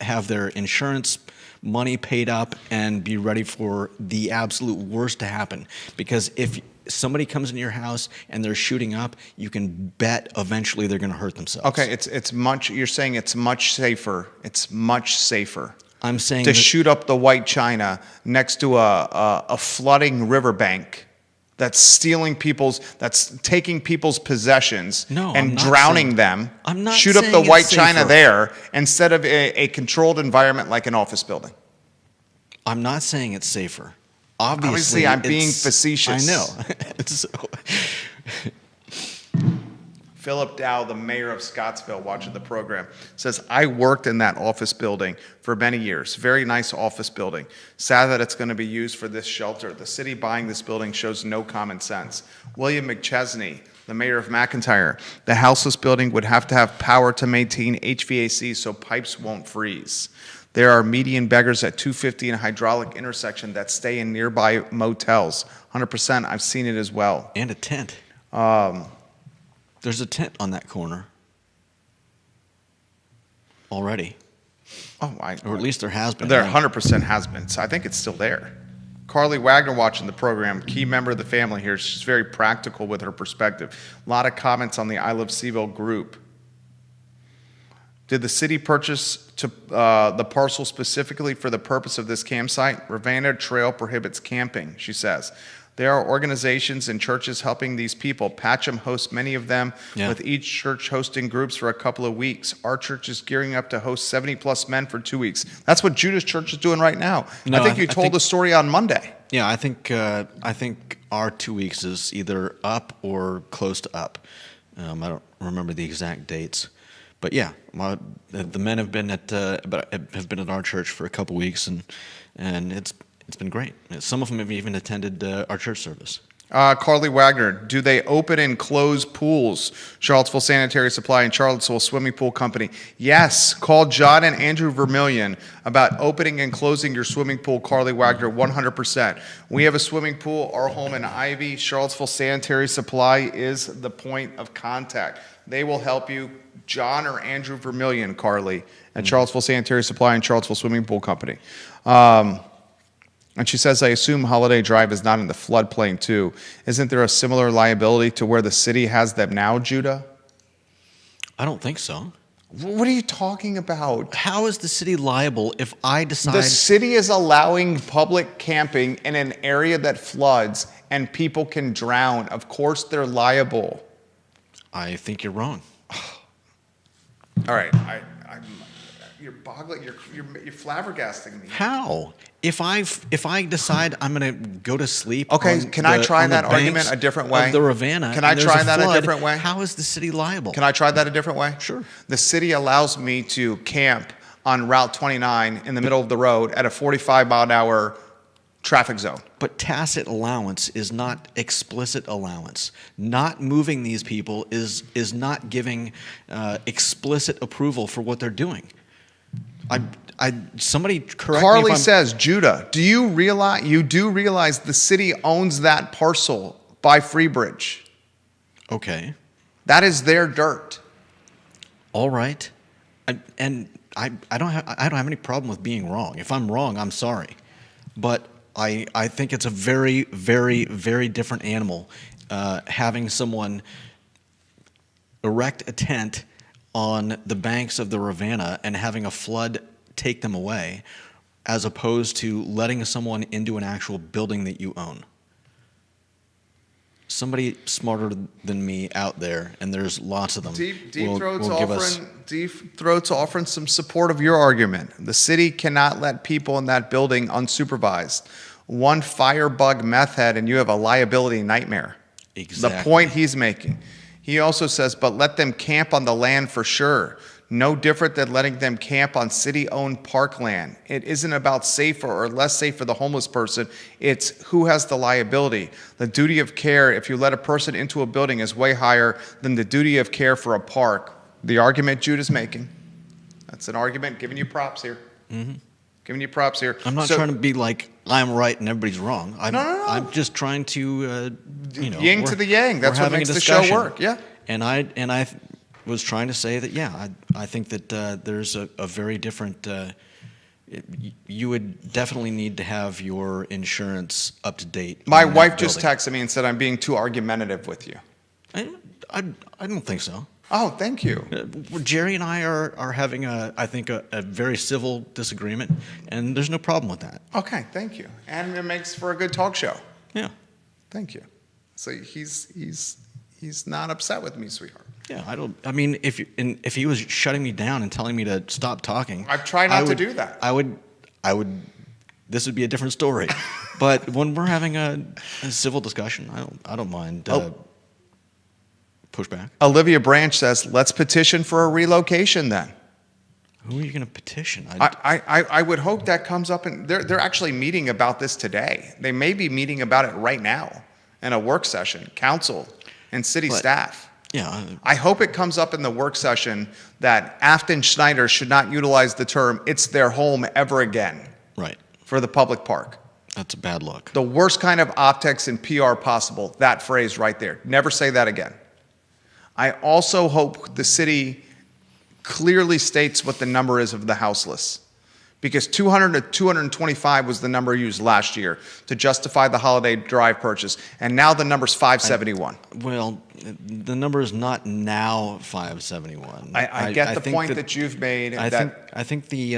have their insurance money paid up and be ready for the absolute worst to happen. Because if somebody comes into your house and they're shooting up, you can bet eventually they're going to hurt themselves. Okay, you're saying it's much safer. It's much safer I'm saying to shoot up the white china next to a flooding riverbank that's taking people's possessions and drowning them. I'm not shoot up saying the it's white china safer. there instead of a controlled environment like an office building. I'm not saying it's safer. Obviously, I'm being facetious. I know. Philip Dow, the mayor of Scottsville, watching the program, says, I worked in that office building for many years. Very nice office building. Sad that it's going to be used for this shelter. The city buying this building shows no common sense. William McChesney, the mayor of McIntyre, the houseless building would have to have power to maintain HVAC so pipes won't freeze. There are median beggars at 250 in a hydraulic intersection that stay in nearby motels. 100%, I've seen it as well. And a tent. There's a tent on that corner already. Or at least there has been. There 100% has been. So I think it's still there. Carly Wagner watching the program, key member of the family here. She's very practical with her perspective. A lot of comments on the I Love CVille group. Did the city purchase the parcel specifically for the purpose of this campsite? Ravenna Trail prohibits camping, she says. There are organizations and churches helping these people. Patcham hosts many of them, with each church hosting groups for a couple of weeks. Our church is gearing up to host 70-plus men for 2 weeks. That's what Judah's church is doing right now. No, I think you told the story on Monday. Yeah, I think our 2 weeks is either up or close to up. I don't remember the exact dates. But yeah, the men have been at our church for a couple weeks, and it's been great. Some of them have even attended our church service. Carly Wagner, do they open and close pools? Charlottesville Sanitary Supply and Charlottesville Swimming Pool Company. Yes, call John and Andrew Vermillion about opening and closing your swimming pool. Carly Wagner, 100%. We have a swimming pool, our home in Ivy. Charlottesville Sanitary Supply is the point of contact. They will help you. John or Andrew Vermillion, Carly, at Charlottesville Sanitary Supply and Charlottesville Swimming Pool Company. And she says, I assume Holiday Drive is not in the floodplain too. Isn't there a similar liability to where the city has them now, Judah? I don't think so. What are you talking about? How is the city liable if I decide... The city is allowing public camping in an area that floods and people can drown. Of course they're liable. I think you're wrong. All right. You're boggling. You're flabbergasting me. How? If I decide I'm going to go to sleep. Okay, can I try that argument a different way? Of the Ravenna. Can I try that a different way? How is the city liable? Can I try that a different way? Sure. The city allows me to camp on Route 29 in the middle of the road at a 45-mile-an-hour traffic zone. But tacit allowance is not explicit allowance. Not moving these people is not giving explicit approval for what they're doing. Somebody correct me Carly if says, Judah, do you realize the city owns that parcel by Freebridge? Okay. That is their dirt. All right. I don't have any problem with being wrong. If I'm wrong, I'm sorry. But I think it's a very, very, very different animal having someone erect a tent on the banks of the Ravenna and having a flood take them away, as opposed to letting someone into an actual building that you own. Somebody smarter than me out there, and there's lots of them. Deep Throat's offering some support of your argument. The city cannot let people in that building unsupervised. One firebug meth head, and you have a liability nightmare. Exactly. The point he's making. He also says, but let them camp on the land for sure. No different than letting them camp on city-owned parkland. It isn't about safer or less safe for the homeless person. It's who has the liability. The duty of care, if you let a person into a building, is way higher than the duty of care for a park. The argument Judah's making. That's an argument. Giving you props here. Mm-hmm. Giving you props here. I'm not trying to be like I'm right and everybody's wrong. No. I'm just trying to, yin to the yang. That's what makes the show work. Yeah. And I was trying to say that, yeah, I think that there's a very different. You would definitely need to have your insurance up to date. My wife just texted me and said I'm being too argumentative with you. I don't think so. Oh, thank you. Jerry and I are having I think a very civil disagreement, and there's no problem with that. Okay, thank you. And it makes for a good talk show. Yeah. Thank you. So he's not upset with me, sweetheart. Yeah, I mean, if he was shutting me down and telling me to stop talking, I try not to do that. I would. This would be a different story. But when we're having a civil discussion, I don't mind pushback. Olivia Branch says, "Let's petition for a relocation then." Who are you going to petition? I would hope that comes up, and they're actually meeting about this today. They may be meeting about it right now in a work session, council and city staff. Yeah. I hope it comes up in the work session that Afton Schneider should not utilize the term "it's their home" ever again. Right. For the public park. That's a bad look. The worst kind of optics and PR possible. That phrase right there. Never say that again. I also hope the city clearly states what the number is of the houseless. Because 200 to 225 was the number used last year to justify the Holiday Drive purchase. And now the number's 571. Well, the number is not now 571. I get the point that you've made. I think the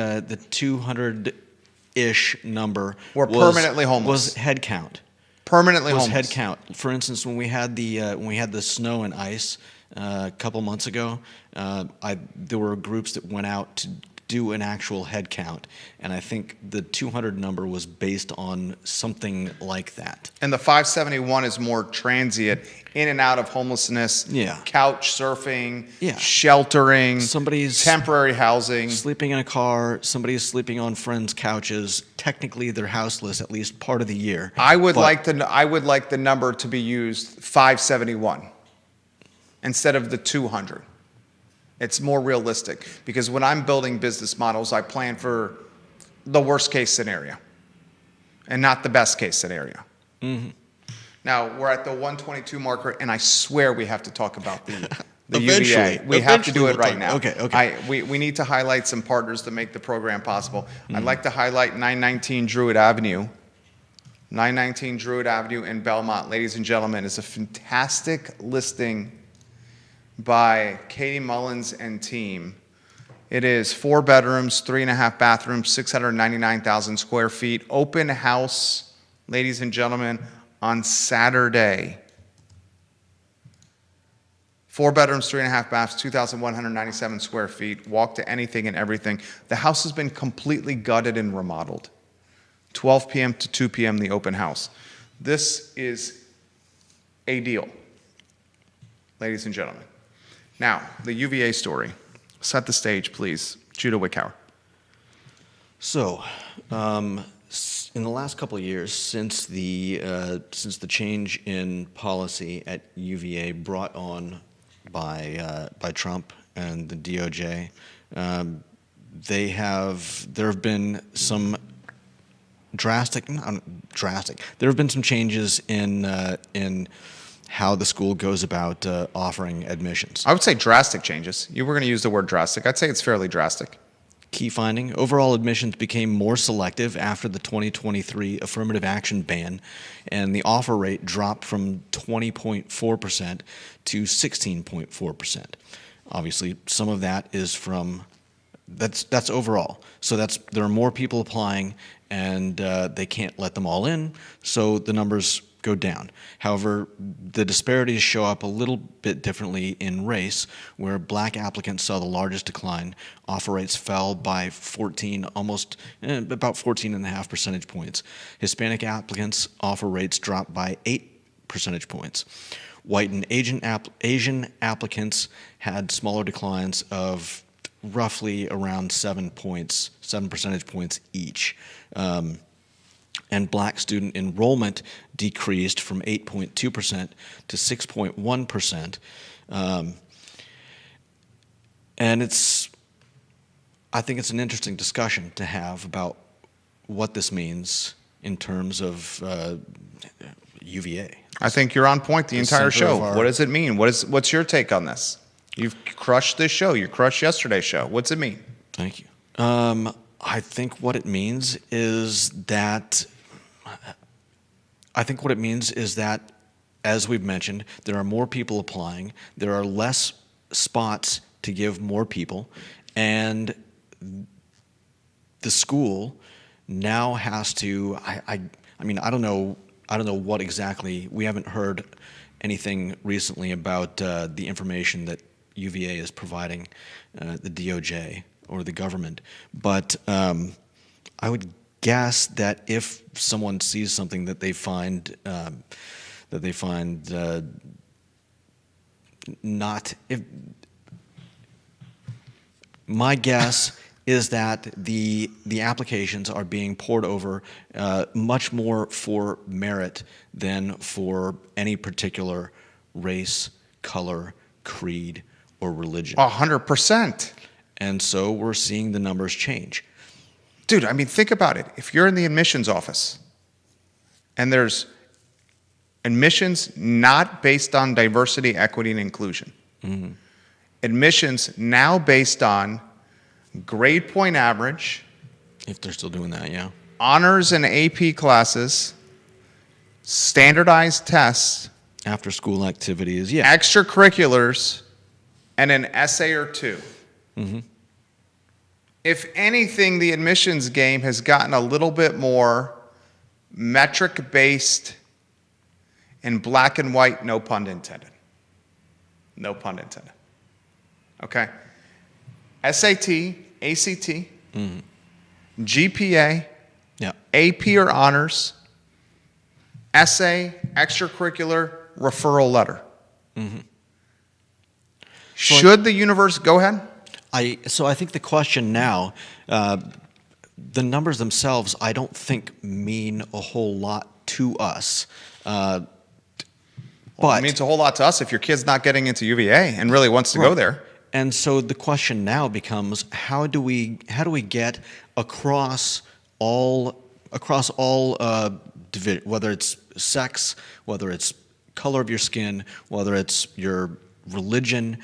200-ish number were permanently homeless. Was head count. Permanently was homeless. Head count. For instance, when we had the snow and ice a couple months ago, there were groups that went out do an actual head count, and I think the 200 number was based on something like that. And the 571 is more transient, in and out of homelessness, Yeah. couch surfing, Yeah. sheltering, Somebody's temporary housing. sleeping in a car, somebody's sleeping on friends' couches. Technically, they're houseless at least part of the year. I would But- like the number to be used 571 instead of the 200. It's more realistic because when I'm building business models, I plan for the worst case scenario and not the best case scenario. Mm-hmm. Now we're at the 122 marker, and I swear we have to talk about the Eventually. UVA. We have to do Eventually it right we'll now. talk- okay. We need to highlight some partners to make the program possible. Mm-hmm. I'd like to highlight 919 Druid Avenue. 919 Druid Avenue in Belmont, ladies and gentlemen, is a fantastic listing by Katie Mullins and team. It is 4 bedrooms, 3.5 bathrooms, 699,000 square feet. Open house, ladies and gentlemen, on Saturday. 4 bedrooms, 3.5 baths, 2,197 square feet. Walk to anything and everything. The house has been completely gutted and remodeled. 12 p.m. to 2 p.m. the open house. This is a deal, ladies and gentlemen. Now, the UVA story. Set the stage, please. Judah Wickhauer. So, in the last couple of years, since the change in policy at UVA brought on by Trump and the DOJ, there have been some drastic. There have been some changes in how the school goes about offering admissions. I would say drastic changes. You were going to use the word drastic. I'd say it's fairly drastic. Key finding, overall admissions became more selective after the 2023 affirmative action ban, and the offer rate dropped from 20.4% to 16.4%. Obviously, some of that is from, that's overall. So there are more people applying, and they can't let them all in, so the numbers go down. However, the disparities show up a little bit differently in race, where black applicants saw the largest decline. Offer rates fell by about 14.5 percentage points. Hispanic applicants' offer rates dropped by 8 percentage points. White and Asian applicants had smaller declines of roughly around 7 percentage points each. And black student enrollment decreased from 8.2% to 6.1%. And I think it's an interesting discussion to have about what this means in terms of UVA. I think you're on point the entire center show. of our- What does it mean? What's your take on this? You've crushed this show. You crushed yesterday's show. What's it mean? Thank you. I think what it means is that as we've mentioned, there are more people applying, there are less spots to give more people, and the school now has to, I don't know what exactly, we haven't heard anything recently about the information that UVA is providing the DOJ or the government, but I would guess that if someone sees something that they find not, if my guess is that the applications are being poured over much more for merit than for any particular race, color, creed, or religion. 100%. And so we're seeing the numbers change. Dude, I mean, think about it. If you're in the admissions office and there's admissions not based on diversity, equity, and inclusion, admissions now based on grade point average, If they're still doing that, yeah. honors and AP classes, standardized tests, After school activities, yeah. extracurriculars, and an essay or two. If anything, the admissions game has gotten a little bit more metric-based and black and white, no pun intended. No pun intended. Okay? SAT, ACT, GPA, Yeah. AP or honors, essay, extracurricular, referral letter. Should the university, go ahead. So I think the question now, the numbers themselves, I don't think mean a whole lot to us. Well, But it means a whole lot to us if your kid's not getting into UVA and really wants to go Right. there. And so the question now becomes, how do we get across all whether it's sex, whether it's color of your skin, whether it's your religion,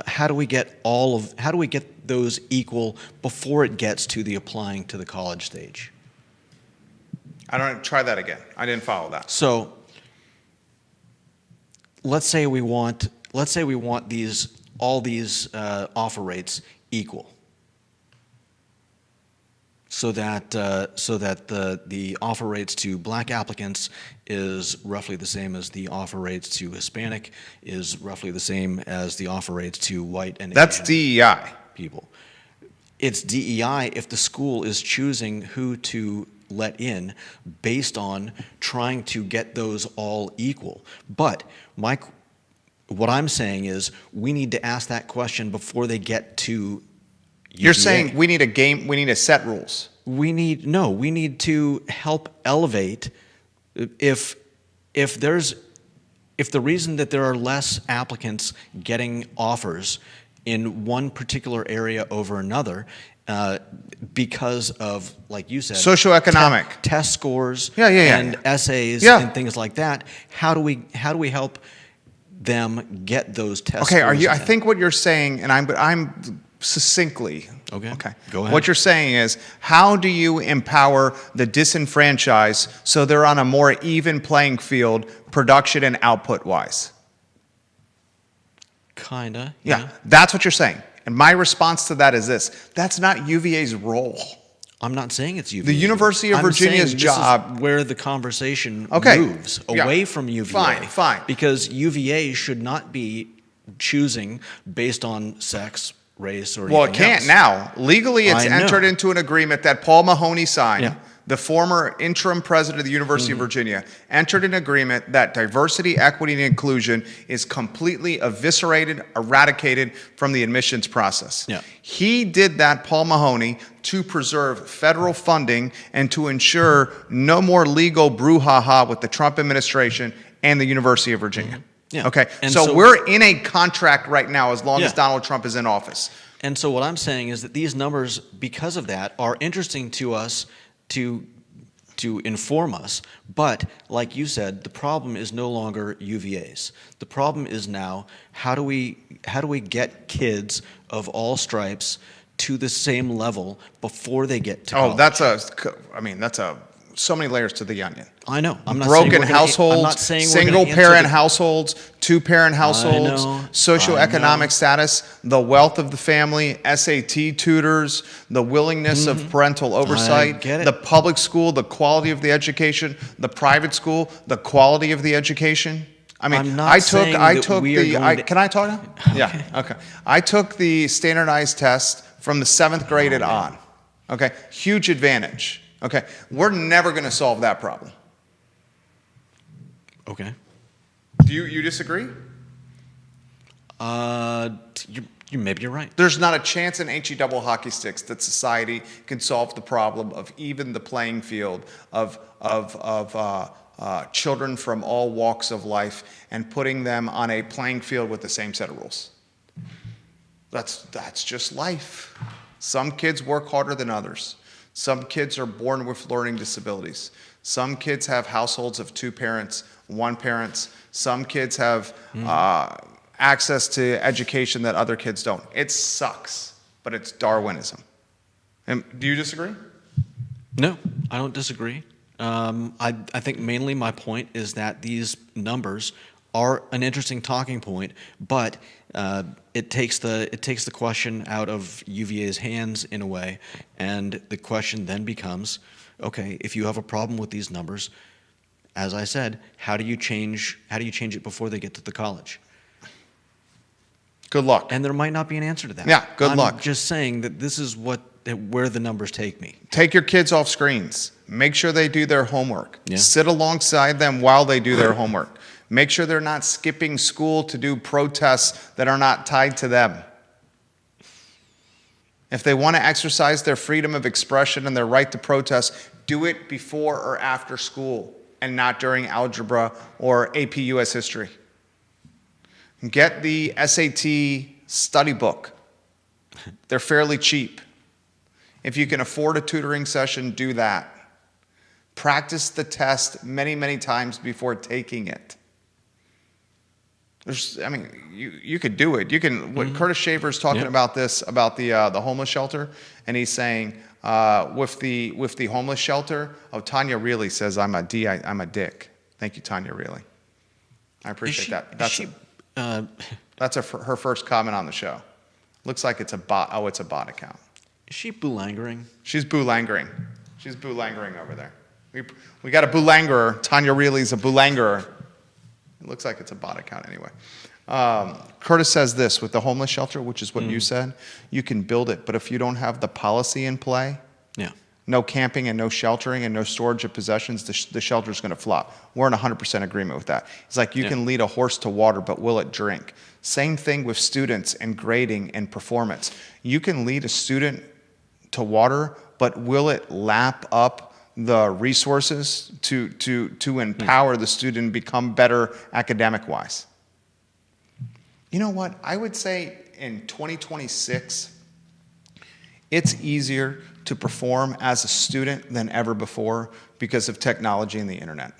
how do we get those equal before it gets to the applying to the college stage? I don't try that again. I didn't follow that. So let's say we want all these offer rates equal, so that the offer rates to black applicants is roughly the same as the offer rates to Hispanic, is roughly the same as the offer rates to white and That's Asian DEI. people. It's DEI if the school is choosing who to let in based on trying to get those all equal. But what I'm saying is we need to ask that question before they get to UVA. You're saying we need a set rules. We need to help elevate. If the reason that there are less applicants getting offers in one particular area over another, because of, like you said, Socioeconomic. test scores Yeah. and essays Yeah. and things like that, how do we help them get those test Okay, scores? I think what you're saying, and I'm succinctly. Okay. Go ahead. What you're saying is, how do you empower the disenfranchised so they're on a more even playing field, production and output wise? Kinda. Yeah, that's what you're saying. And my response to that is this: that's not UVA's role. I'm not saying it's UVA. The University of Virginia's job, this is where the conversation Okay. moves Yeah. away from UVA. Fine. Because UVA should not be choosing based on sex, race, or well, it anything can't else. now. Legally, it's I know. entered into an agreement that Paul Mahoney signed. Yeah. The former interim president of the University of Virginia entered an agreement that diversity, equity, and inclusion is completely eviscerated, eradicated from the admissions process. Yeah. He did that, Paul Mahoney, to preserve federal funding and to ensure no more legal brouhaha with the Trump administration and the University of Virginia. Yeah. Okay, And so so- we're in a contract right now as long as Yeah. Donald Trump is in office. And so what I'm saying is that these numbers, because of that, are interesting to us to inform us. But like you said, the problem is no longer UVA's. The problem is now how do we get kids of all stripes to the same level before they get to college? That's so many layers to the onion. I know. I'm not saying Broken we're gonna- households, I'm not saying we're gonna single answer parent the- households, two-parent households, know. socioeconomic status, the wealth of the family, SAT tutors, the willingness of parental oversight, get it. the public school, the quality of the education, the private school, the quality of the education. I mean, I'm not saying that we are going to- can I talk now? Yeah, okay. I took the standardized test from the 7th grade and on. Okay, huge advantage. Okay, we're never going to solve that problem. Okay. Do you disagree? Maybe you're right. There's not a chance in HE double hockey sticks that society can solve the problem of even the playing field of children from all walks of life and putting them on a playing field with the same set of rules. That's just life. Some kids work harder than others. Some kids are born with learning disabilities. Some kids have households of two parents, one parent. Some kids have access to education that other kids don't. It sucks, but it's Darwinism. And do you disagree? No, I don't disagree. I think mainly my point is that these numbers are an interesting talking point, but it takes the question out of UVA's hands in a way, and the question then becomes, okay, if you have a problem with these numbers, as I said, how do you change it before they get to the college? Good luck. And there might not be an answer to that. Yeah, good I'm luck. just saying that this is where the numbers take me. Take your kids off screens. Make sure they do their homework. Yeah. Sit alongside them while they do their homework. Make sure they're not skipping school to do protests that are not tied to them. If they want to exercise their freedom of expression and their right to protest, do it before or after school and not during algebra or AP US history. Get the SAT study book. They're fairly cheap. If you can afford a tutoring session, do that. Practice the test many, many times before taking it. You could do it. You can. What Curtis Shaver is talking about this, about the homeless shelter, and he's saying with the homeless shelter. Oh, Tanya Reilly says I'm a dick. Thank you, Tanya Reilly. I appreciate that. That's her first comment on the show. Looks like it's a bot. Oh, it's a bot account. Is she boolangering? She's boolangering. She's boolangering over there. We got a boolangerer. Tanya Reilly's a boolangerer. It looks like it's a bot account anyway. Curtis says this, with the homeless shelter, which is what you said, you can build it, but if you don't have the policy in play, no camping and no sheltering and no storage of possessions, the shelter's going to flop. We're in 100% agreement with that. It's like you can lead a horse to water, but will it drink? Same thing with students and grading and performance. You can lead a student to water, but will it lap up the resources to empower the student and become better academic-wise? You know what? I would say in 2026, it's easier to perform as a student than ever before because of technology and the internet.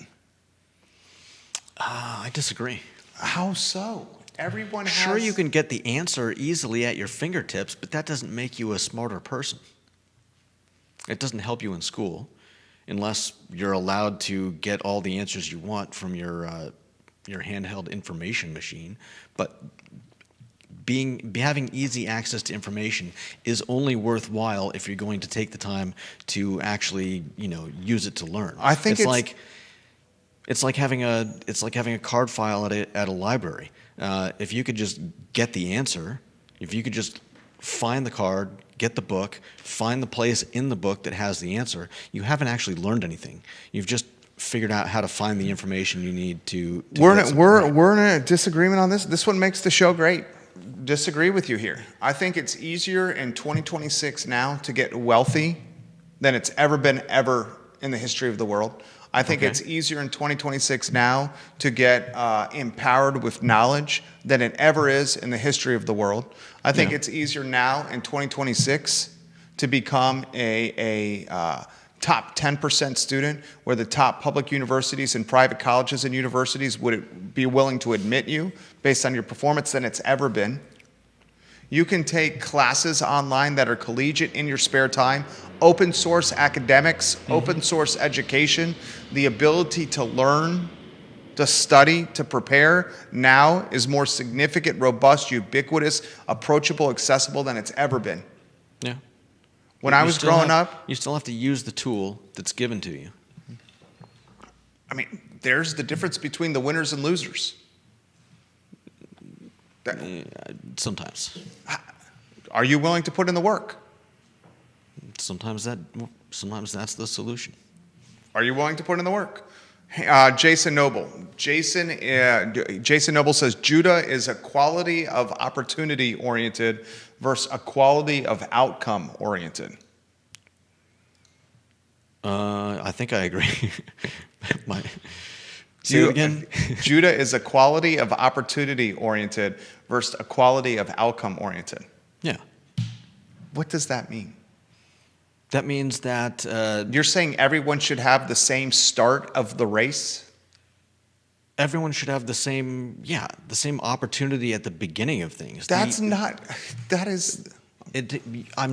I disagree. How so? Everyone has... Sure, you can get the answer easily at your fingertips, but that doesn't make you a smarter person. It doesn't help you in school unless you're allowed to get all the answers you want from your handheld information machine. But having easy access to information is only worthwhile if you're going to take the time to actually, use it to learn. I think it's like having a card file at a library. If you could just get the answer, if you could just find the card, get the book, find the place in the book that has the answer, you haven't actually learned anything. You've just figured out how to find the information you need to we're in a disagreement on this. This one makes the show great. Disagree with you here. I think it's easier in 2026 now to get wealthy than it's ever been in the history of the world. I think it's easier in 2026 now to get empowered with knowledge than it ever is in the history of the world. I think it's easier now in 2026 to become a top 10% student, where the top public universities and private colleges and universities would be willing to admit you based on your performance than it's ever been. You can take classes online that are collegiate in your spare time, open source academics, open source education, the ability to learn, to study, to prepare now is more significant, robust, ubiquitous, approachable, accessible than it's ever been. Yeah. When I was growing up... You still have to use the tool that's given to you. I mean, there's the difference between the winners and losers. Sometimes. Are you willing to put in the work? Sometimes that's the solution. Are you willing to put in the work? Jason Noble. Jason Noble says Judah is a quality of opportunity oriented versus a quality of outcome oriented. I think I agree. Say it again. Judah is a quality of opportunity oriented versus a quality of outcome oriented. Yeah. What does that mean? That means that... You're saying everyone should have the same start of the race? Everyone should have the same opportunity at the beginning of things. I'm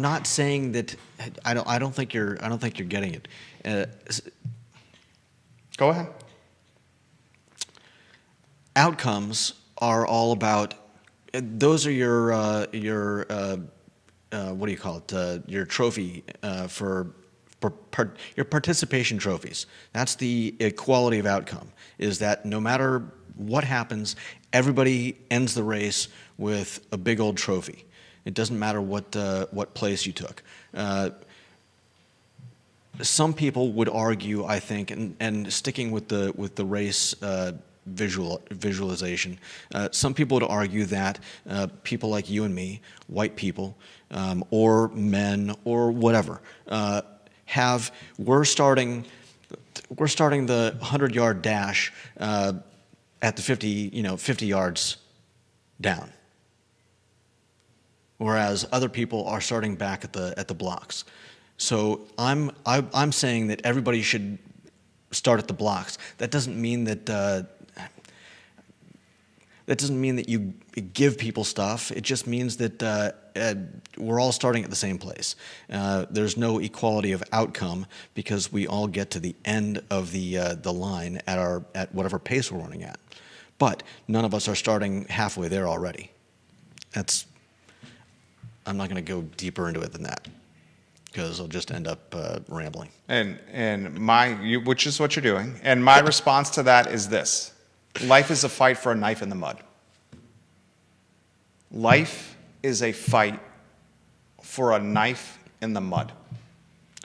not saying that. I don't think you're getting it. Go ahead. Outcomes are all about. Those are your what do you call it? Your trophy for your participation trophies. That's the quality of outcome. Is that no matter what happens? Everybody ends the race with a big old trophy. It doesn't matter what place you took. Some people would argue, I think, and sticking with the race visualization, some people would argue that people like you and me, white people, or men, or whatever, we're starting the 100-yard dash at the 50 yards down, whereas other people are starting back at the blocks. So I'm saying that everybody should start at the blocks. That doesn't mean that you give people stuff. It just means that we're all starting at the same place. There's no equality of outcome because we all get to the end of the line at whatever pace we're running at. But none of us are starting halfway there already. I'm not going to go deeper into it than that, because I'll just end up rambling. Which is what you're doing. And my response to that is this: life is a fight for a knife in the mud. Life is a fight for a knife in the mud.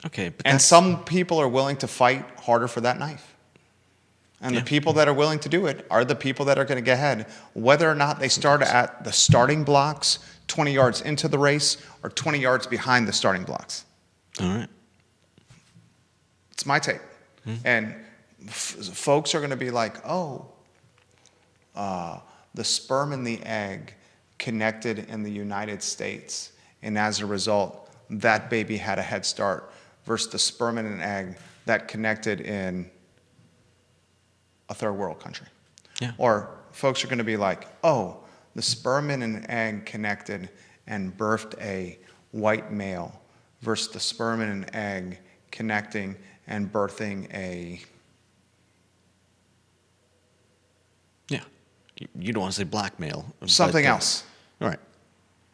Okay, and some people are willing to fight harder for that knife. And the people that are willing to do it are the people that are going to get ahead, whether or not they start at the starting blocks 20 yards into the race or 20 yards behind the starting blocks. All right. It's my take. And folks are going to be like, the sperm and the egg connected in the United States, and as a result, that baby had a head start, versus the sperm and an egg that connected in a third world country. Yeah. Or folks are going to be like, the sperm and an egg connected and birthed a white male, versus the sperm and an egg connecting and birthing a... Yeah. You don't want to say black male. something else. All right.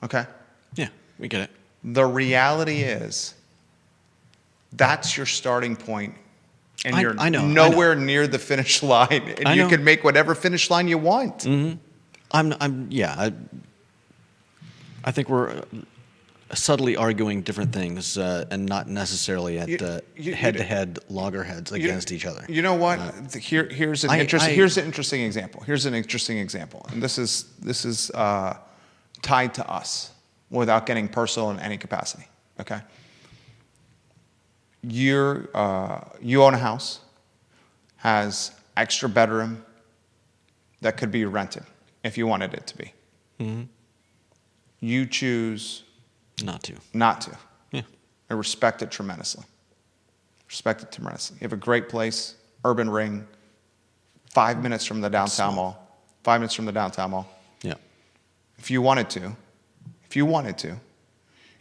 Okay? Yeah, we get it. The reality is, that's your starting point, and you're nowhere near the finish line, and you can make whatever finish line you want. Mm-hmm. I think we're subtly arguing different things and not necessarily at head-to-head loggerheads against each other. You know what? Here's an interesting example. Here's an interesting example, and this is tied to us without getting personal in any capacity. Okay. You own a house, has extra bedroom that could be rented if you wanted it to be. Mm-hmm. You choose not to. Yeah. I respect it tremendously. You have a great place, urban ring, 5 minutes from the downtown mall. 5 minutes from the downtown mall. Yeah. If you wanted to,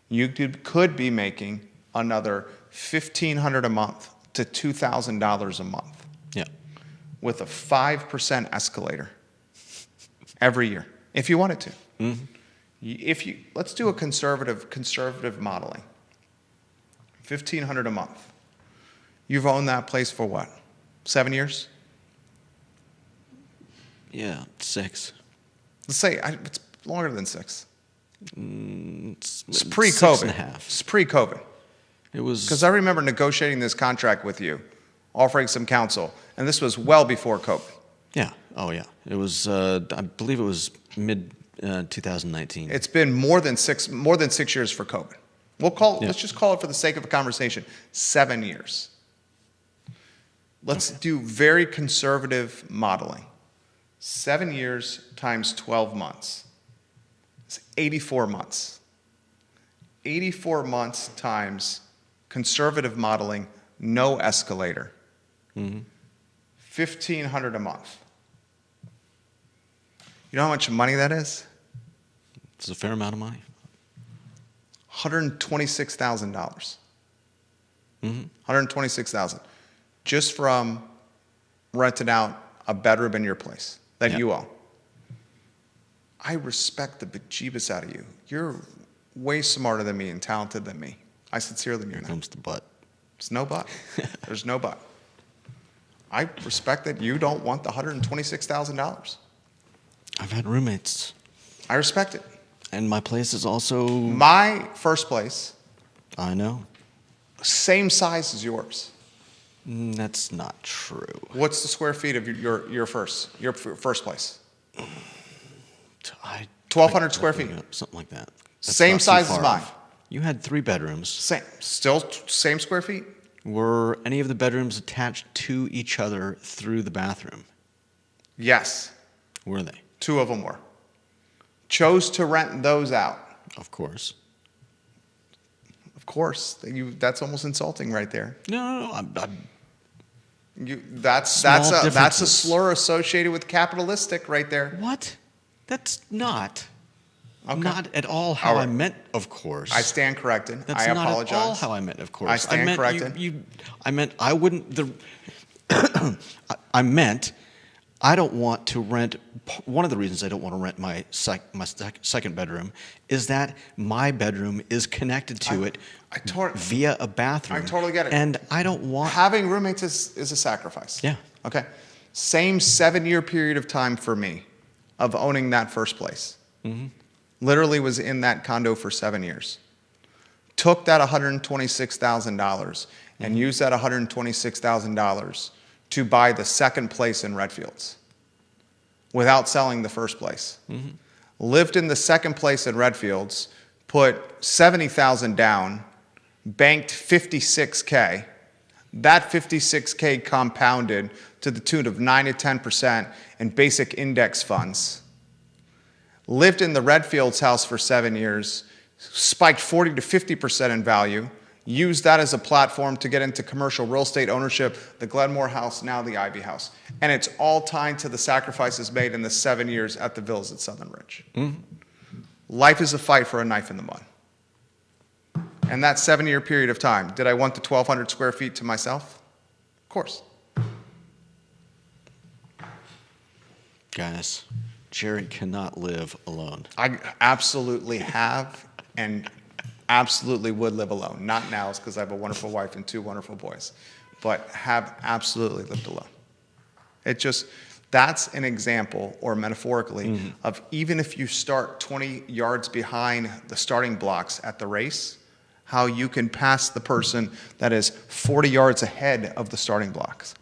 you could be making another $1,500 a month to $2,000 a month. Yeah. With a 5% escalator every year, if you wanted to. Mm-hmm. Let's do a conservative modeling. $1,500 a month. You've owned that place for what? 7 years? Yeah, 6. Let's say it's longer than 6. It's6.5. pre-COVID. It's pre-COVID. It was because I remember negotiating this contract with you, offering some counsel, and this was well before COVID. Yeah. Oh, yeah. It was. I believe it was mid 2019. It's been more than 6 years for COVID. Let's just call it, for the sake of a conversation, 7 years. Let's do very conservative modeling. 7 years times 12 months. It's 84 months. 84 months times conservative modeling, no escalator. Mm-hmm. $1,500 a month. You know how much money that is? It's a fair amount of money. $126,000. Mm-hmm. $126,000. Just from renting out a bedroom in your place that you own. I respect the bejeebus out of you. You're way smarter than me and talented than me. I sincerely mean that. Here comes the but. There's no but. There's no but. I respect that you don't want the $126,000. I've had roommates. I respect it. And my place is also... My first place, I know. same size as yours. That's not true. What's the square feet of your first place? 1,200 square feet. Something like that. That's Same not too size as far mine. off. You had 3 bedrooms. Still same square feet? Were any of the bedrooms attached to each other through the bathroom? Yes. Were they? 2 of them were. Chose to rent those out. Of course. Of course. That's almost insulting right there. No, That's a slur associated with capitalistic right there. What? That's not. Okay. Not at all how All right. I meant, of course. I stand corrected. That's I not apologize. at all how I meant, of course. I stand corrected. I meant I wouldn't. I meant I don't want to rent. One of the reasons I don't want to rent my second bedroom is that my bedroom is connected to it via a bathroom. I totally get it. And I don't want having roommates is a sacrifice. Yeah. Okay. Same 7-year period of time for me of owning that first place. Mm-hmm. Literally was in that condo for 7 years. Took that $126,000 and used that $126,000 to buy the second place in Redfields without selling the first place. Mm-hmm. Lived in the second place in Redfields, put $70,000 down, banked $56K. That $56K compounded to the tune of 9 to 10% in basic index funds. Lived in the Redfields house for 7 years, spiked 40 to 50% in value, used that as a platform to get into commercial real estate ownership, the Glenmore house, now the Ivy house. And it's all tied to the sacrifices made in the 7 years at the villas at Southern Ridge. Mm-hmm. Life is a fight for a knife in the mud. And that 7-year period of time, did I want the 1,200 square feet to myself? Of course. Guys, Jerry cannot live alone. I absolutely have and absolutely would live alone. Not now, because I have a wonderful wife and 2 wonderful boys, but have absolutely lived alone. That's an example, or metaphorically, of even if you start 20 yards behind the starting blocks at the race, how you can pass the person that is 40 yards ahead of the starting blocks.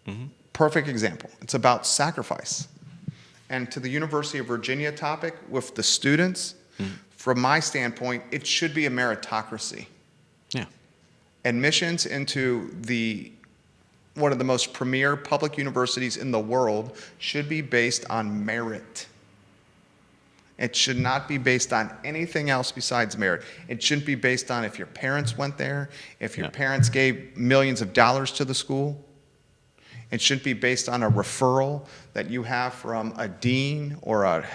Mm-hmm. Perfect example. It's about sacrifice. And to the University of Virginia topic with the students, from my standpoint, it should be a meritocracy. Yeah. Admissions into one of the most premier public universities in the world should be based on merit. It should not be based on anything else besides merit. It shouldn't be based on if your parents went there, if your parents gave millions of dollars to the school. It shouldn't be based on a referral that you have from a dean or a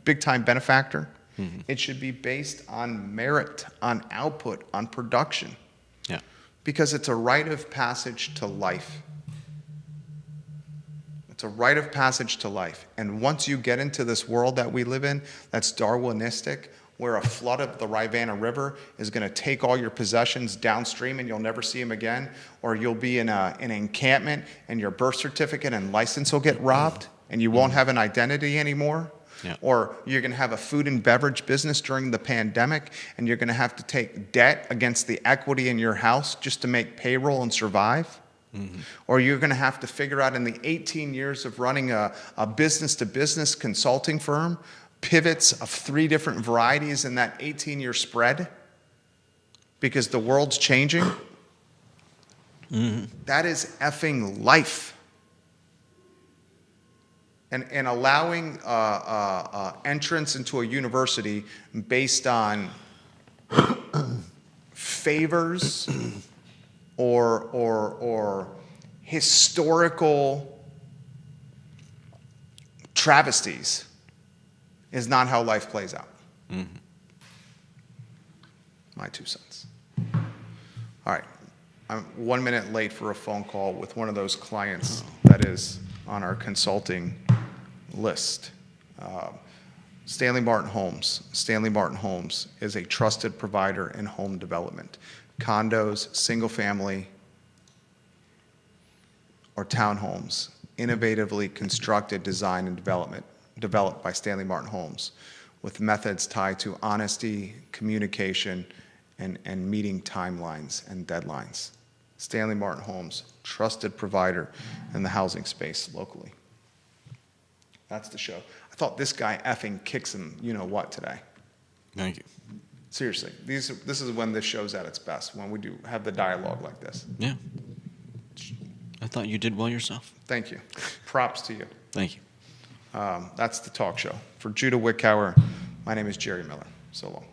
big-time benefactor. Mm-hmm. It should be based on merit, on output, on production. Yeah. Because it's a rite of passage to life. It's a rite of passage to life. And once you get into this world that we live in, that's Darwinistic, where a flood of the Rivanna River is going to take all your possessions downstream and you'll never see them again, or you'll be in an encampment and your birth certificate and license will get robbed and you won't have an identity anymore, or you're going to have a food and beverage business during the pandemic and you're going to have to take debt against the equity in your house just to make payroll and survive. Mm-hmm. Or you're going to have to figure out in the 18 years of running a business-to-business consulting firm, pivots of 3 different varieties in that 18-year spread because the world's changing. Mm-hmm. That is effing life. And allowing entrance into a university based on favors or historical travesties is not how life plays out. Mm-hmm. My 2 cents. All right. I'm 1 minute late for a phone call with one of those clients that is on our consulting list. Stanley Martin Homes. Stanley Martin Homes is a trusted provider in home development. Condos, single family, or townhomes, innovatively constructed, designed, and developed by Stanley Martin Homes, with methods tied to honesty, communication, and meeting timelines and deadlines. Stanley Martin Homes, trusted provider in the housing space locally. That's the show. I thought this guy effing kicks him, you know what, today. Thank you. Seriously, this is when this show's at its best, when we do have the dialogue like this. Yeah. I thought you did well yourself. Thank you. Props to you. Thank you. That's the talk show. For Judah Wickower, my name is Jerry Miller. So long.